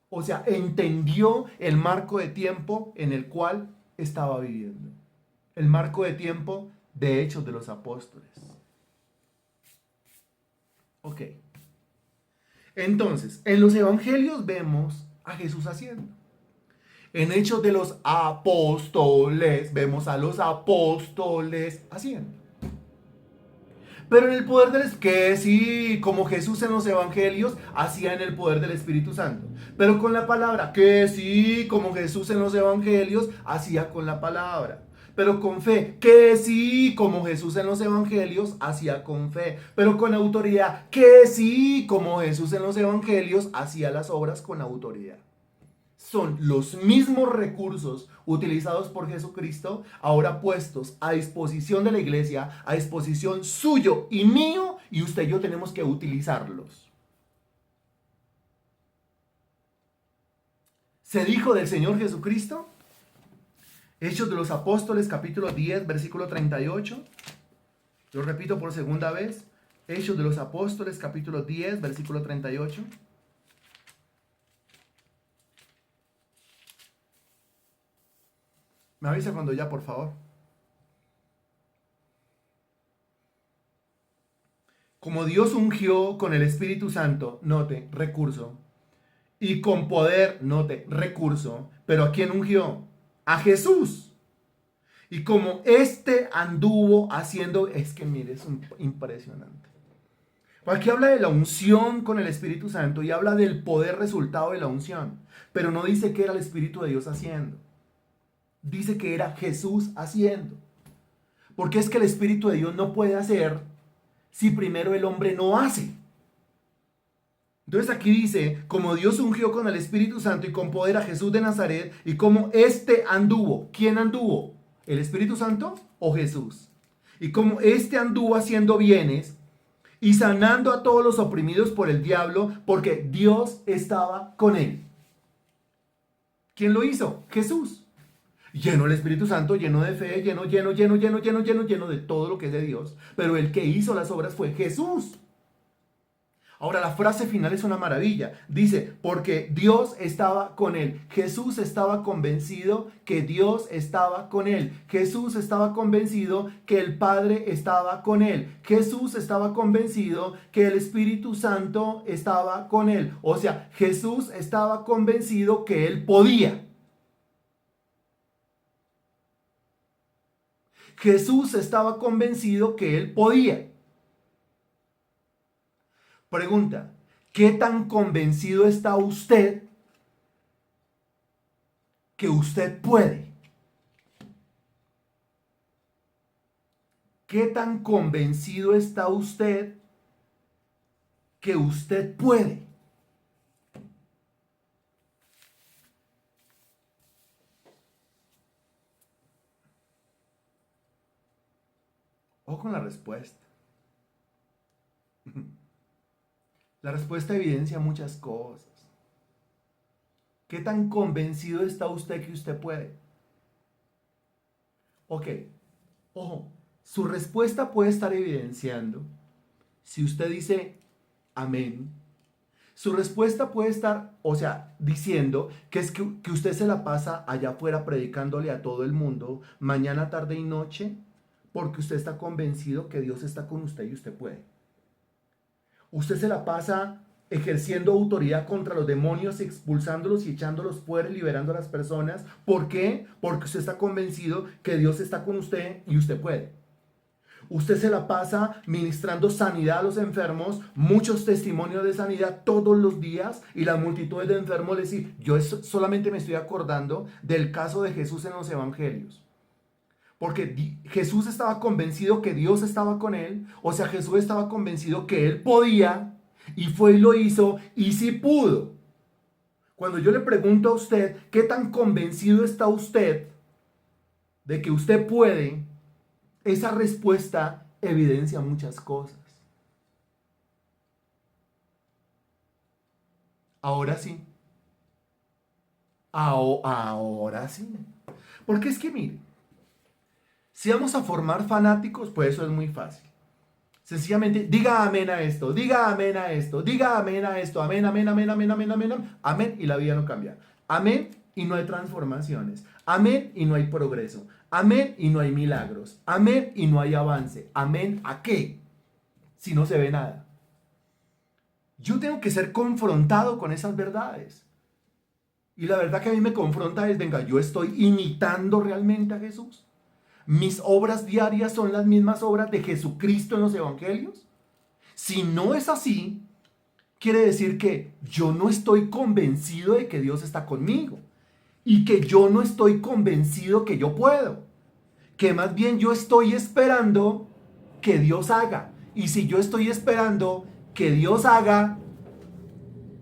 O sea, entendió el marco de tiempo en el cual estaba viviendo. El marco de tiempo de Hechos de los Apóstoles. Ok. Entonces, en los evangelios vemos a Jesús haciendo. En Hechos de los Apóstoles vemos a los apóstoles haciendo. Pero en el poder que sí, como Jesús en los evangelios hacía en el poder del Espíritu Santo. Pero con la palabra, que sí, como Jesús en los evangelios hacía con la palabra. Pero con fe, que sí, como Jesús en los evangelios hacía con fe. Pero con autoridad, que sí, como Jesús en los evangelios hacía las obras con autoridad. Son los mismos recursos utilizados por Jesucristo, ahora puestos a disposición de la iglesia, a disposición suyo y mío, y usted y yo tenemos que utilizarlos. Se dijo del Señor Jesucristo, Hechos de los Apóstoles, capítulo 10, versículo 38. Lo repito por segunda vez. Hechos de los Apóstoles, capítulo 10, versículo 38. Me avisa cuando ya, por favor. Como Dios ungió con el Espíritu Santo, note, recurso, y con poder, note, recurso, pero ¿a quién ungió? A Jesús. Y como éste anduvo haciendo, es que mire, es impresionante. Aquí habla de la unción con el Espíritu Santo y habla del poder resultado de la unción, pero no dice que era el Espíritu de Dios haciendo. Dice que era Jesús haciendo. Porque es que el Espíritu de Dios no puede hacer si primero el hombre no hace. Entonces aquí dice, como Dios ungió con el Espíritu Santo y con poder a Jesús de Nazaret, y como éste anduvo. ¿Quién anduvo? ¿El Espíritu Santo o Jesús? Y como éste anduvo haciendo bienes y sanando a todos los oprimidos por el diablo, porque Dios estaba con él. ¿Quién lo hizo? Jesús. Lleno del Espíritu Santo, lleno de fe, lleno de todo lo que es de Dios. Pero el que hizo las obras fue Jesús. Ahora la frase final es una maravilla. Dice, porque Dios estaba con él. Jesús estaba convencido que Dios estaba con él. Jesús estaba convencido que el Padre estaba con él. Jesús estaba convencido que el Espíritu Santo estaba con él. O sea, Jesús estaba convencido que él podía. Jesús estaba convencido que él podía. Pregunta, ¿qué tan convencido está usted que usted puede? ¿Qué tan convencido está usted que usted puede? Ojo con la respuesta. La respuesta evidencia muchas cosas. ¿Qué tan convencido está usted que usted puede? Ok, ojo, su respuesta puede estar evidenciando si usted dice amén. Su respuesta puede estar, o sea, diciendo que es que usted se la pasa allá afuera predicándole a todo el mundo, mañana, tarde y noche, porque usted está convencido que Dios está con usted y usted puede. Usted se la pasa ejerciendo autoridad contra los demonios, expulsándolos y echándolos fuera, liberando a las personas. ¿Por qué? Porque usted está convencido que Dios está con usted y usted puede. Usted se la pasa ministrando sanidad a los enfermos, muchos testimonios de sanidad todos los días, y la multitud de enfermos le dicen, yo solamente me estoy acordando del caso de Jesús en los evangelios. Porque Jesús estaba convencido que Dios estaba con él, o sea, Jesús estaba convencido que él podía, y fue y lo hizo, y sí pudo. Cuando yo le pregunto a usted, ¿qué tan convencido está usted de que usted puede? Esa respuesta evidencia muchas cosas. Ahora sí. Ahora sí. Porque es que mire, si vamos a formar fanáticos, pues eso es muy fácil. Sencillamente, diga amén a esto, diga amén a esto, diga amén a esto, amén, amén, amén, amén, amén, amén, amén, y la vida no cambia. Amén y no hay transformaciones. Amén y no hay progreso. Amén y no hay milagros. Amén y no hay avance. Amén, ¿a qué? Si no se ve nada. Yo tengo que ser confrontado con esas verdades. Y la verdad que a mí me confronta es, venga, yo estoy imitando realmente a Jesús. Mis obras diarias son las mismas obras de Jesucristo en los evangelios. Si no es así, quiere decir que yo no estoy convencido de que Dios está conmigo. Y que yo no estoy convencido que yo puedo. Que más bien yo estoy esperando que Dios haga. Y si yo estoy esperando que Dios haga,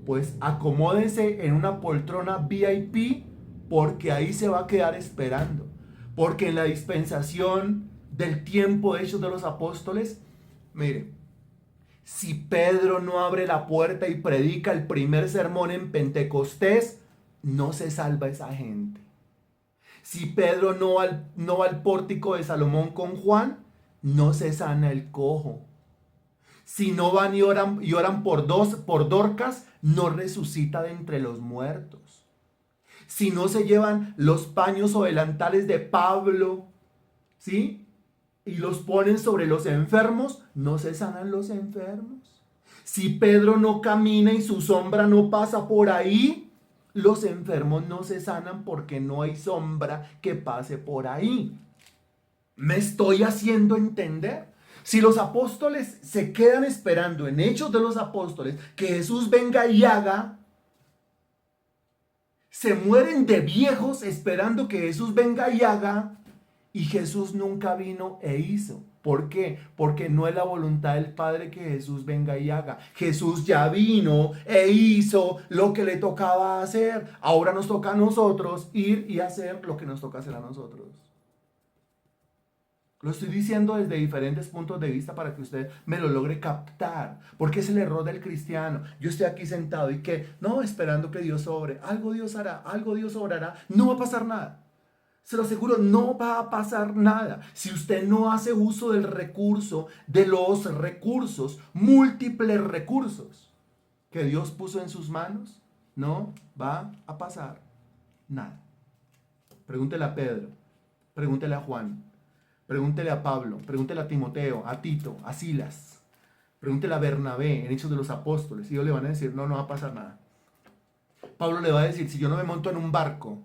pues acomódese en una poltrona VIP, porque ahí se va a quedar esperando. Porque en la dispensación del tiempo de Hechos de los Apóstoles, mire, si Pedro no abre la puerta y predica el primer sermón en Pentecostés, no se salva esa gente. Si Pedro no va al pórtico de Salomón con Juan, no se sana el cojo. Si no van y oran por Dorcas, no resucita de entre los muertos. Si no se llevan los paños o delantales de Pablo, ¿sí? Y los ponen sobre los enfermos, no se sanan los enfermos. Si Pedro no camina y su sombra no pasa por ahí, los enfermos no se sanan porque no hay sombra que pase por ahí. ¿Me estoy haciendo entender? Si los apóstoles se quedan esperando en Hechos de los Apóstoles que Jesús venga y haga, se mueren de viejos esperando que Jesús venga y haga, y Jesús nunca vino e hizo. ¿Por qué? Porque no es la voluntad del Padre que Jesús venga y haga. Jesús ya vino e hizo lo que le tocaba hacer. Ahora nos toca a nosotros ir y hacer lo que nos toca hacer a nosotros. Lo estoy diciendo desde diferentes puntos de vista para que usted me lo logre captar. Porque es el error del cristiano. Yo estoy aquí sentado y que, no, esperando que Dios obre. Algo Dios hará, algo Dios obrará. No va a pasar nada. Se lo aseguro, no va a pasar nada. Si usted no hace uso del recurso, de los recursos, múltiples recursos que Dios puso en sus manos, no va a pasar nada. Pregúntele a Pedro, pregúntele a Juan, pregúntele a Pablo, pregúntele a Timoteo, a Tito, a Silas, pregúntele a Bernabé en Hechos de los Apóstoles y ellos le van a decir, no, no va a pasar nada. Pablo le va a decir, si yo no me monto en un barco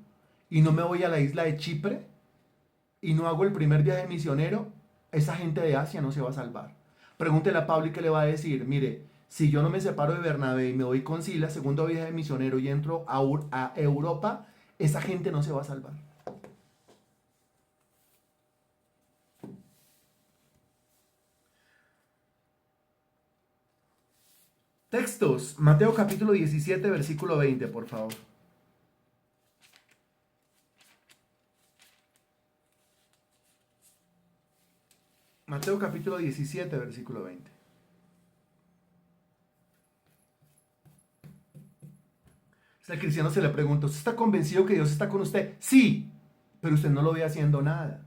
y no me voy a la isla de Chipre y no hago el primer viaje misionero, esa gente de Asia no se va a salvar. Pregúntele a Pablo y que le va a decir, mire, si yo no me separo de Bernabé y me voy con Silas, segundo viaje misionero y entro a Europa, esa gente no se va a salvar. Textos, Mateo capítulo 17, versículo 20, por favor. Mateo capítulo 17, versículo 20. El cristiano se le pregunta, ¿usted está convencido que Dios está con usted? Sí, pero usted no lo ve haciendo nada.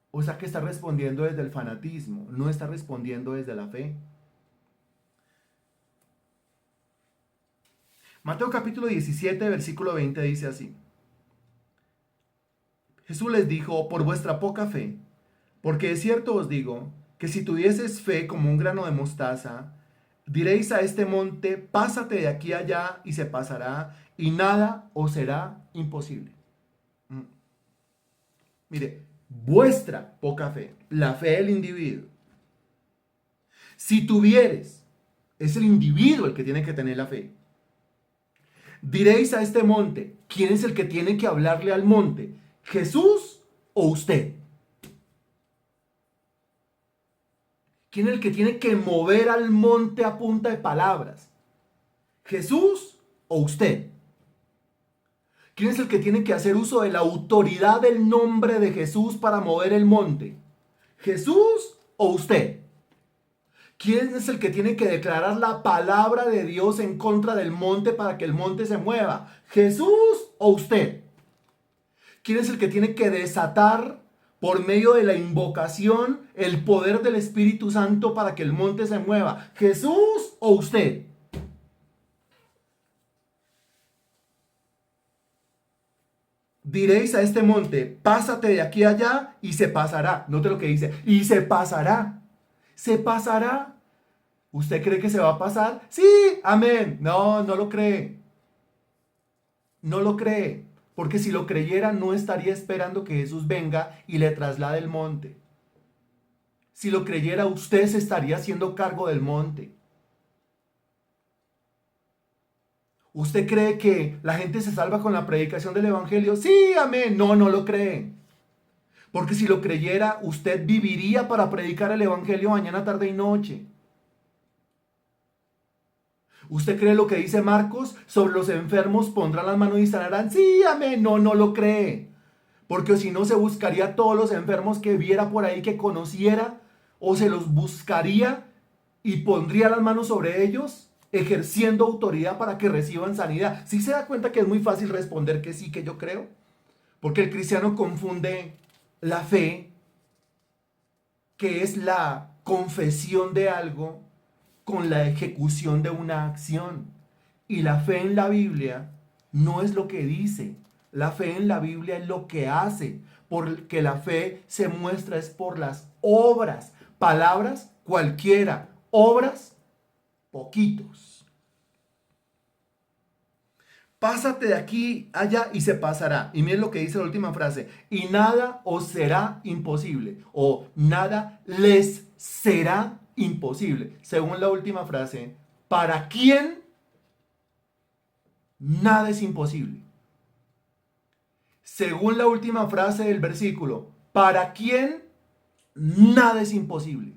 O sea que está respondiendo desde el fanatismo, no está respondiendo desde la fe. Mateo capítulo 17, versículo 20 dice así. Jesús les dijo, por vuestra poca fe, porque de cierto os digo, que si tuvieses fe como un grano de mostaza, diréis a este monte, pásate de aquí a allá y se pasará, y nada os será imposible. Mire, vuestra poca fe, la fe del individuo. Si tuvieres, es el individuo el que tiene que tener la fe. Diréis a este monte, ¿quién es el que tiene que hablarle al monte? ¿Jesús o usted? ¿Quién es el que tiene que mover al monte a punta de palabras? ¿Jesús o usted? ¿Quién es el que tiene que hacer uso de la autoridad del nombre de Jesús para mover el monte? ¿Jesús o usted? ¿Quién es el que tiene que declarar la palabra de Dios en contra del monte para que el monte se mueva? ¿Jesús o usted? ¿Quién es el que tiene que desatar por medio de la invocación el poder del Espíritu Santo para que el monte se mueva? ¿Jesús o usted? Diréis a este monte, pásate de aquí a allá y se pasará. Note lo que dice, y se pasará. Se pasará. ¿Usted cree que se va a pasar? Sí, amén. No, no lo cree. No lo cree. Porque si lo creyera, no estaría esperando que Jesús venga y le traslade el monte. Si lo creyera, usted se estaría haciendo cargo del monte. ¿Usted cree que la gente se salva con la predicación del Evangelio? Sí, amén. No, no lo cree. Porque si lo creyera, usted viviría para predicar el Evangelio mañana, tarde y noche. ¿Usted cree lo que dice Marcos? Sobre los enfermos pondrán las manos y sanarán. Sí, amén. No, no lo cree. Porque si no se buscaría a todos los enfermos que viera por ahí, que conociera, o se los buscaría y pondría las manos sobre ellos, ejerciendo autoridad para que reciban sanidad. ¿Sí se da cuenta que es muy fácil responder que sí, que yo creo? Porque el cristiano confunde la fe, que es la confesión de algo, con la ejecución de una acción. Y la fe en la Biblia no es lo que dice. La fe en la Biblia es lo que hace. Porque la fe se muestra es por las obras. Palabras cualquiera. Obras poquitos. Pásate de aquí allá y se pasará. Y miren lo que dice la última frase. Y nada os será imposible. O nada les será imposible. Según la última frase, ¿para quién nada es imposible? Según la última frase del versículo, ¿para quién nada es imposible?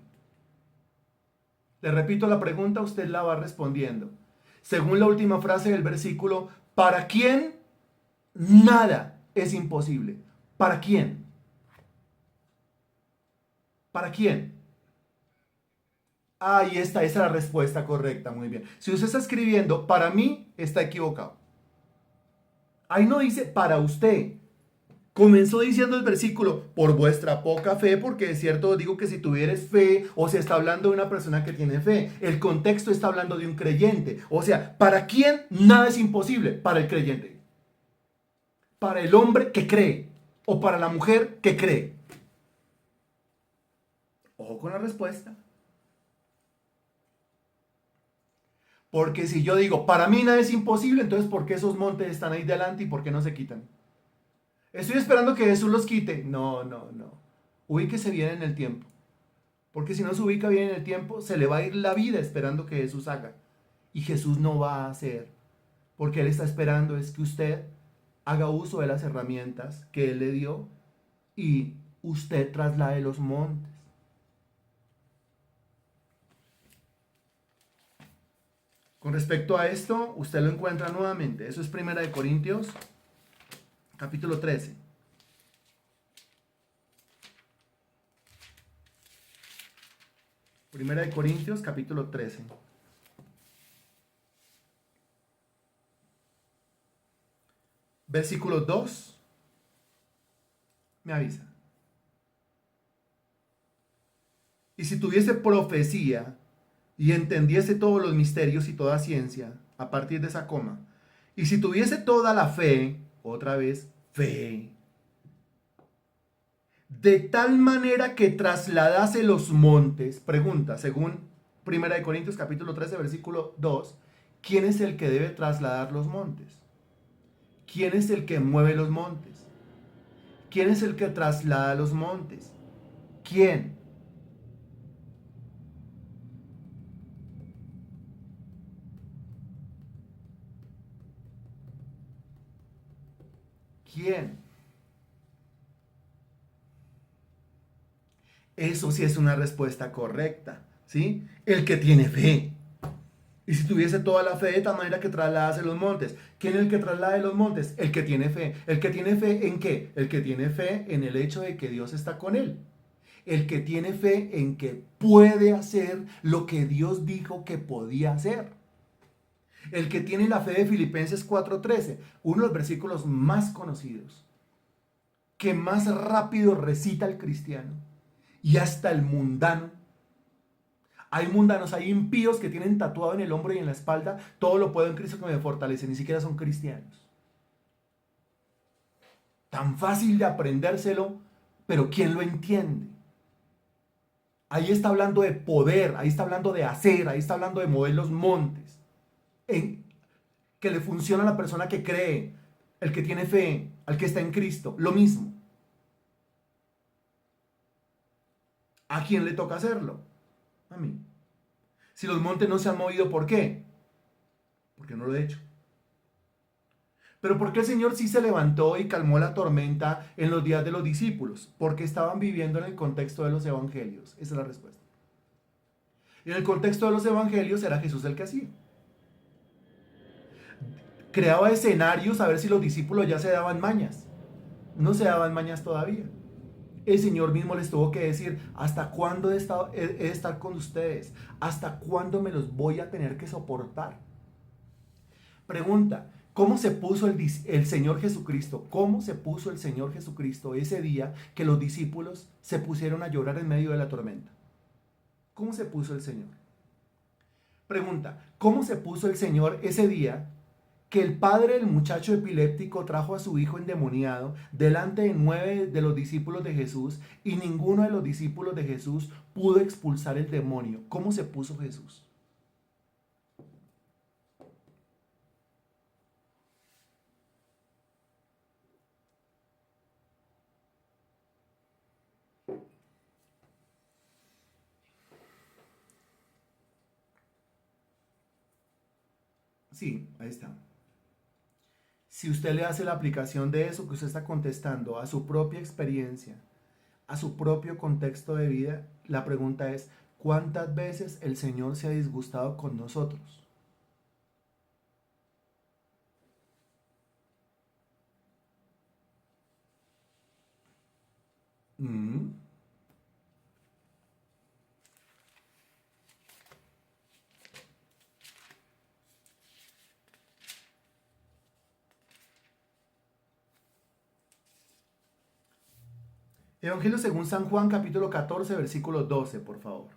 Le repito la pregunta, usted la va respondiendo. Según la última frase del versículo, ¿para quién nada es imposible? ¿Para quién? ¿Para quién? Ahí está, esa es la respuesta correcta, muy bien. Si usted está escribiendo, para mí, está equivocado. Ahí no dice para usted. Comenzó diciendo el versículo, por vuestra poca fe, porque es cierto, os digo que si tuvieres fe, o se está hablando de una persona que tiene fe. El contexto está hablando de un creyente. O sea, ¿para quién nada es imposible? Para el creyente. Para el hombre que cree, o para la mujer que cree. Ojo con la respuesta. Porque si yo digo, para mí nada es imposible, entonces ¿por qué esos montes están ahí delante y por qué no se quitan? Estoy esperando que Jesús los quite. No, no, no. Ubíquese bien en el tiempo. Porque si no se ubica bien en el tiempo, se le va a ir la vida esperando que Jesús haga. Y Jesús no va a hacer. Porque Él está esperando es que usted haga uso de las herramientas que Él le dio y usted traslade los montes. Con respecto a esto, usted lo encuentra nuevamente. Eso es 1 Corintios, capítulo 13. Primera de Corintios, capítulo 13. Versículo 2. Me avisa. Y si tuviese profecía y entendiese todos los misterios y toda ciencia, a partir de esa coma, Y si tuviese toda la fe, otra vez, fe, de tal manera que trasladase los montes, pregunta, según 1 Corintios capítulo 13, versículo 2, ¿quién es el que debe trasladar los montes? ¿Quién es el que mueve los montes? ¿Quién es el que traslada los montes? ¿Quién? ¿Quién? Eso sí es una respuesta correcta, ¿sí? El que tiene fe. Y si tuviese toda la fe de tal manera que trasladase los montes. ¿Quién es el que traslade los montes? El que tiene fe. ¿El que tiene fe en qué? El que tiene fe en el hecho de que Dios está con él. El que tiene fe en que puede hacer lo que Dios dijo que podía hacer. El que tiene la fe de Filipenses 4:13, uno de los versículos más conocidos, que más rápido recita el cristiano y hasta el mundano. Hay mundanos, hay impíos que tienen tatuado en el hombro y en la espalda, todo lo puedo en Cristo que me fortalece, ni siquiera son cristianos. Tan fácil de aprendérselo, pero ¿quién lo entiende? Ahí está hablando de poder, ahí está hablando de hacer, ahí está hablando de mover los montes. En, que le funciona a la persona que cree, el que tiene fe, al que está en Cristo, lo mismo. ¿A quién le toca hacerlo? A mí. Si los montes no se han movido, ¿por qué? Porque no lo he hecho. Pero ¿por qué el Señor sí se levantó y calmó la tormenta en los días de los discípulos? Porque estaban viviendo en el contexto de los evangelios. Esa es la respuesta. Y en el contexto de los evangelios era Jesús el que hacía. Creaba escenarios a ver si los discípulos ya se daban mañas. No se daban mañas todavía. El Señor mismo les tuvo que decir, ¿hasta cuándo he de estar con ustedes? ¿Hasta cuándo me los voy a tener que soportar? Pregunta, ¿cómo se puso el Señor Jesucristo? ¿Cómo se puso el Señor Jesucristo ese día que los discípulos se pusieron a llorar en medio de la tormenta? ¿Cómo se puso el Señor? Pregunta, ¿cómo se puso el Señor ese día que el padre del muchacho epiléptico trajo a su hijo endemoniado delante de 9 de los discípulos de Jesús y ninguno de los discípulos de Jesús pudo expulsar el demonio? ¿Cómo se puso Jesús? Sí, ahí está. Si usted le hace la aplicación de eso que usted está contestando a su propia experiencia, a su propio contexto de vida, la pregunta es, ¿cuántas veces el Señor se ha disgustado con nosotros? Mm. Evangelio según San Juan, capítulo 14, versículo 12, por favor.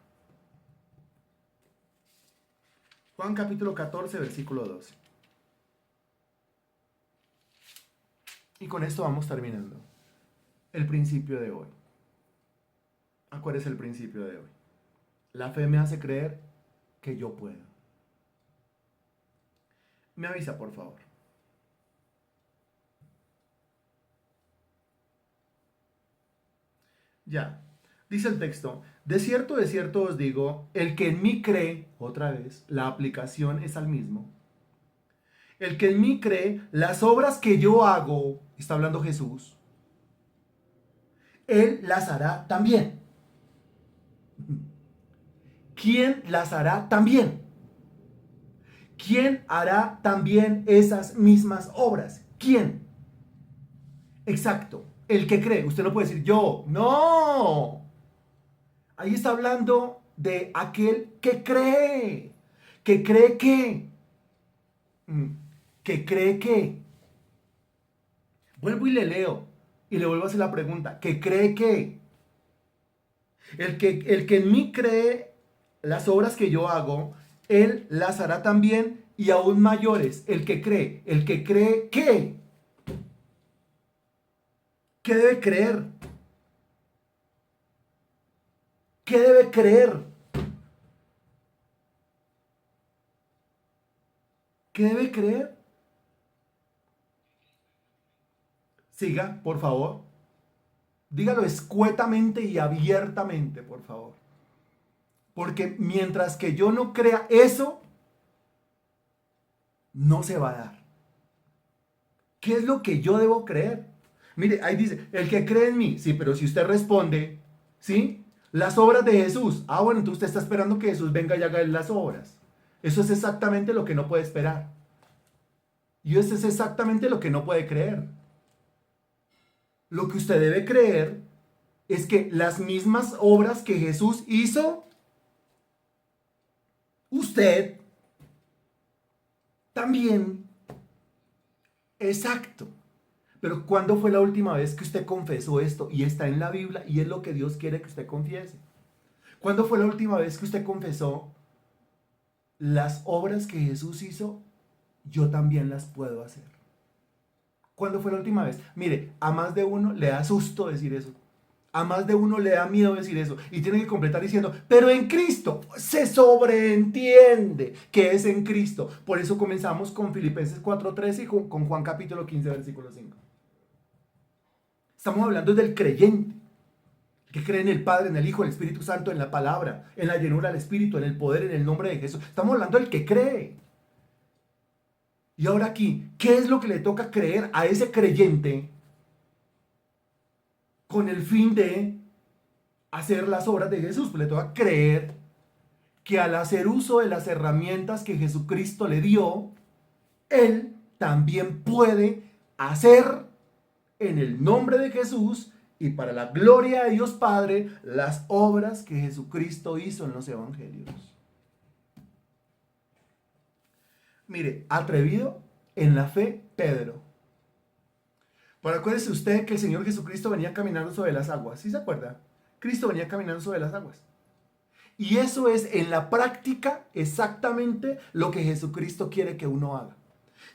Juan capítulo 14, versículo 12. Y con esto vamos terminando. El principio de hoy. ¿Cuál es el principio de hoy? La fe me hace creer que yo puedo. Me avisa, por favor. Ya. Dice el texto, de cierto os digo, el que en mí cree, otra vez, la aplicación es al mismo. El que en mí cree, las obras que yo hago, está hablando Jesús, él las hará también. ¿Quién las hará también? ¿Quién hará también esas mismas obras? ¿Quién? Exacto, el que cree. Usted no puede decir yo, no. Ahí está hablando de aquel que cree. Que cree que. mm, Que cree que. Vuelvo y le leo. Y le vuelvo a hacer la pregunta. Que cree que. El que en mí cree las obras que yo hago, él las hará también y aún mayores. El que cree ¿qué? ¿Qué debe creer? ¿Qué debe creer? ¿Qué debe creer? Siga, por favor. Dígalo escuetamente y abiertamente, por favor. Porque mientras que yo no crea eso, no se va a dar. ¿Qué es lo que yo debo creer? Mire, ahí dice, el que cree en mí. Sí, pero si usted responde, ¿sí? Las obras de Jesús. Ah, bueno, entonces usted está esperando que Jesús venga y haga las obras. Eso es exactamente lo que no puede esperar. Y eso es exactamente lo que no puede creer. Lo que usted debe creer es que las mismas obras que Jesús hizo, usted también. Exacto. Pero ¿cuándo fue la última vez que usted confesó esto? Y está en la Biblia y es lo que Dios quiere que usted confiese. ¿Cuándo fue la última vez que usted confesó las obras que Jesús hizo? Yo también las puedo hacer. ¿Cuándo fue la última vez? Mire, a más de uno le da susto decir eso. A más de uno le da miedo decir eso. Y tiene que completar diciendo, pero en Cristo se sobreentiende que es en Cristo. Por eso comenzamos con Filipenses 4:13 y con Juan capítulo 15, versículo 5. Estamos hablando del creyente, que cree en el Padre, en el Hijo, en el Espíritu Santo, en la palabra, en la llenura del Espíritu, en el poder, en el nombre de Jesús. Estamos hablando del que cree. Y ahora aquí, ¿qué es lo que le toca creer a ese creyente con el fin de hacer las obras de Jesús? Pues le toca creer que al hacer uso de las herramientas que Jesucristo le dio, él también puede hacer en el nombre de Jesús y para la gloria de Dios Padre las obras que Jesucristo hizo en los evangelios. Mire, atrevido en la fe, Pedro. Pero acuérdese usted que el Señor Jesucristo venía caminando sobre las aguas. ¿Sí se acuerda? Cristo venía caminando sobre las aguas. Y eso es en la práctica exactamente lo que Jesucristo quiere que uno haga.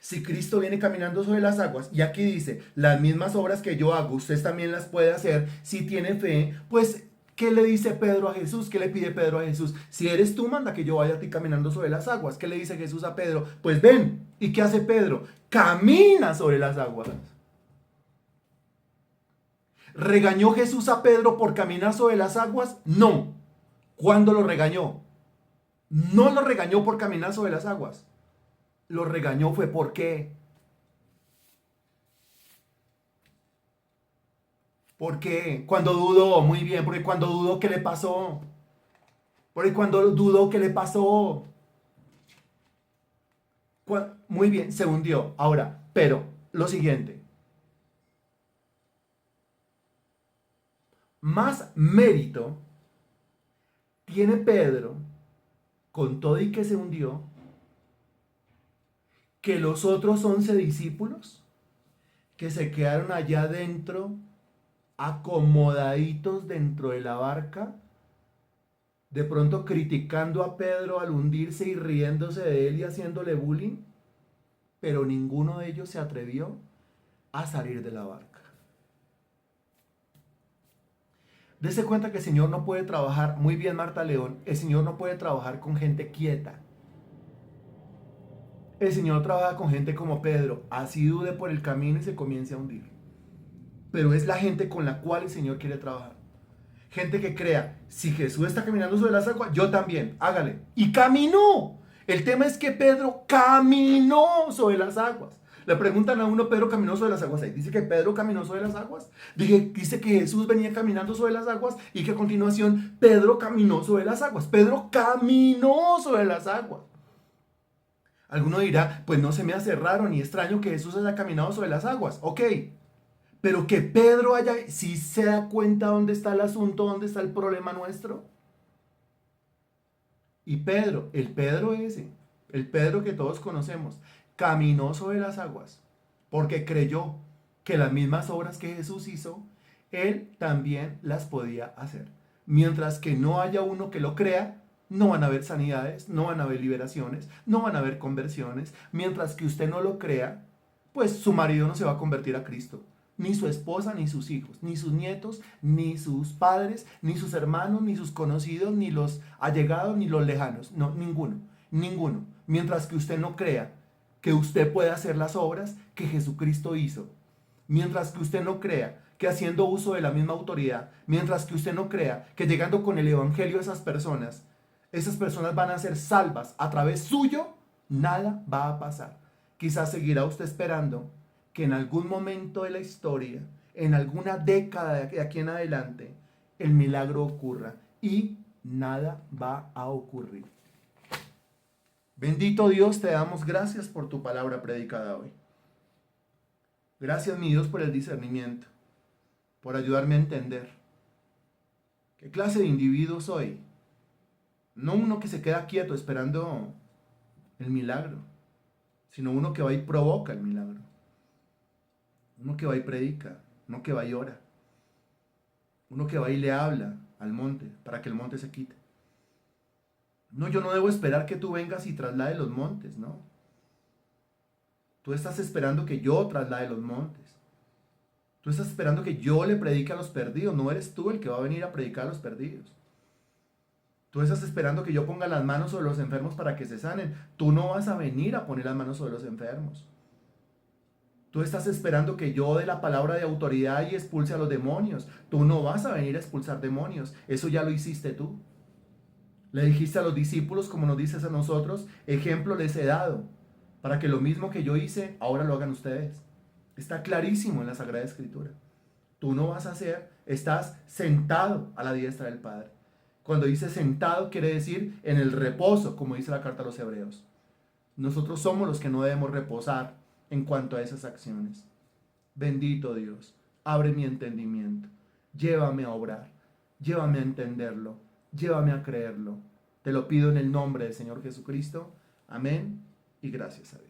Si Cristo viene caminando sobre las aguas y aquí dice, las mismas obras que yo hago, ustedes también las puede hacer si tiene fe, pues ¿qué le dice Pedro a Jesús? ¿Qué le pide Pedro a Jesús? Si eres tú, manda que yo vaya a ti caminando sobre las aguas. ¿Qué le dice Jesús a Pedro? Pues ven. ¿Y qué hace Pedro? Camina sobre las aguas. ¿Regañó Jesús a Pedro por caminar sobre las aguas? No. ¿Cuándo lo regañó? No lo regañó por caminar sobre las aguas. Lo regañó fue ¿por qué? ¿Por qué? Cuando dudó, muy bien, porque cuando dudó, ¿qué le pasó? Porque cuando dudó, ¿qué le pasó? Muy bien, se hundió. Ahora, pero, lo siguiente. Más mérito tiene Pedro, con todo y que se hundió, que los otros 11 discípulos que se quedaron allá dentro, acomodaditos dentro de la barca, de pronto criticando a Pedro al hundirse y riéndose de él y haciéndole bullying, pero ninguno de ellos se atrevió a salir de la barca. Dese cuenta que el Señor no puede trabajar, muy bien Marta León, el Señor no puede trabajar con gente quieta. El Señor trabaja con gente como Pedro, así dude por el camino y se comience a hundir. Pero es la gente con la cual el Señor quiere trabajar. Gente que crea, si Jesús está caminando sobre las aguas, yo también, hágale. Y caminó. El tema es que Pedro caminó sobre las aguas. Le preguntan a uno, Pedro caminó sobre las aguas. Ahí dice que Pedro caminó sobre las aguas. Dice que Jesús venía caminando sobre las aguas y que a continuación Pedro caminó sobre las aguas. Pedro caminó sobre las aguas. Alguno dirá, pues no se me hace raro ni extraño que Jesús haya caminado sobre las aguas. Ok, pero que Pedro haya, si se da cuenta dónde está el asunto, dónde está el problema nuestro. Y Pedro, el Pedro ese, el Pedro que todos conocemos, caminó sobre las aguas porque creyó que las mismas obras que Jesús hizo, él también las podía hacer. Mientras que no haya uno que lo crea, no van a haber sanidades, no van a haber liberaciones, no van a haber conversiones. Mientras que usted no lo crea, pues su marido no se va a convertir a Cristo. Ni su esposa, ni sus hijos, ni sus nietos, ni sus padres, ni sus hermanos, ni sus conocidos, ni los allegados, ni los lejanos. No, ninguno, ninguno. Mientras que usted no crea que usted puede hacer las obras que Jesucristo hizo. Mientras que usted no crea que haciendo uso de la misma autoridad, mientras que usted no crea que llegando con el evangelio a esas personas van a ser salvas a través suyo, nada va a pasar. Quizás seguirá usted esperando que en algún momento de la historia, en alguna década de aquí en adelante, el milagro ocurra y nada va a ocurrir. Bendito Dios, te damos gracias por tu palabra predicada hoy. Gracias, mi Dios, por el discernimiento, por ayudarme a entender qué clase de individuo soy. No uno que se queda quieto esperando el milagro, sino uno que va y provoca el milagro. Uno que va y predica, uno que va y ora. Uno que va y le habla al monte para que el monte se quite. No, yo no debo esperar que tú vengas y traslades los montes, no. Tú estás esperando que yo traslade los montes. Tú estás esperando que yo le predique a los perdidos. No eres tú el que va a venir a predicar a los perdidos. Tú estás esperando que yo ponga las manos sobre los enfermos para que se sanen. Tú no vas a venir a poner las manos sobre los enfermos. Tú estás esperando que yo dé la palabra de autoridad y expulse a los demonios. Tú no vas a venir a expulsar demonios. Eso ya lo hiciste tú. Le dijiste a los discípulos, como nos dices a nosotros, ejemplo les he dado, para que lo mismo que yo hice, ahora lo hagan ustedes. Está clarísimo en la Sagrada Escritura. Tú no vas a hacer, estás sentado a la diestra del Padre. Cuando dice sentado, quiere decir en el reposo, como dice la carta a los Hebreos. Nosotros somos los que no debemos reposar en cuanto a esas acciones. Bendito Dios, abre mi entendimiento, llévame a obrar, llévame a entenderlo, llévame a creerlo. Te lo pido en el nombre del Señor Jesucristo. Amén y gracias a Dios.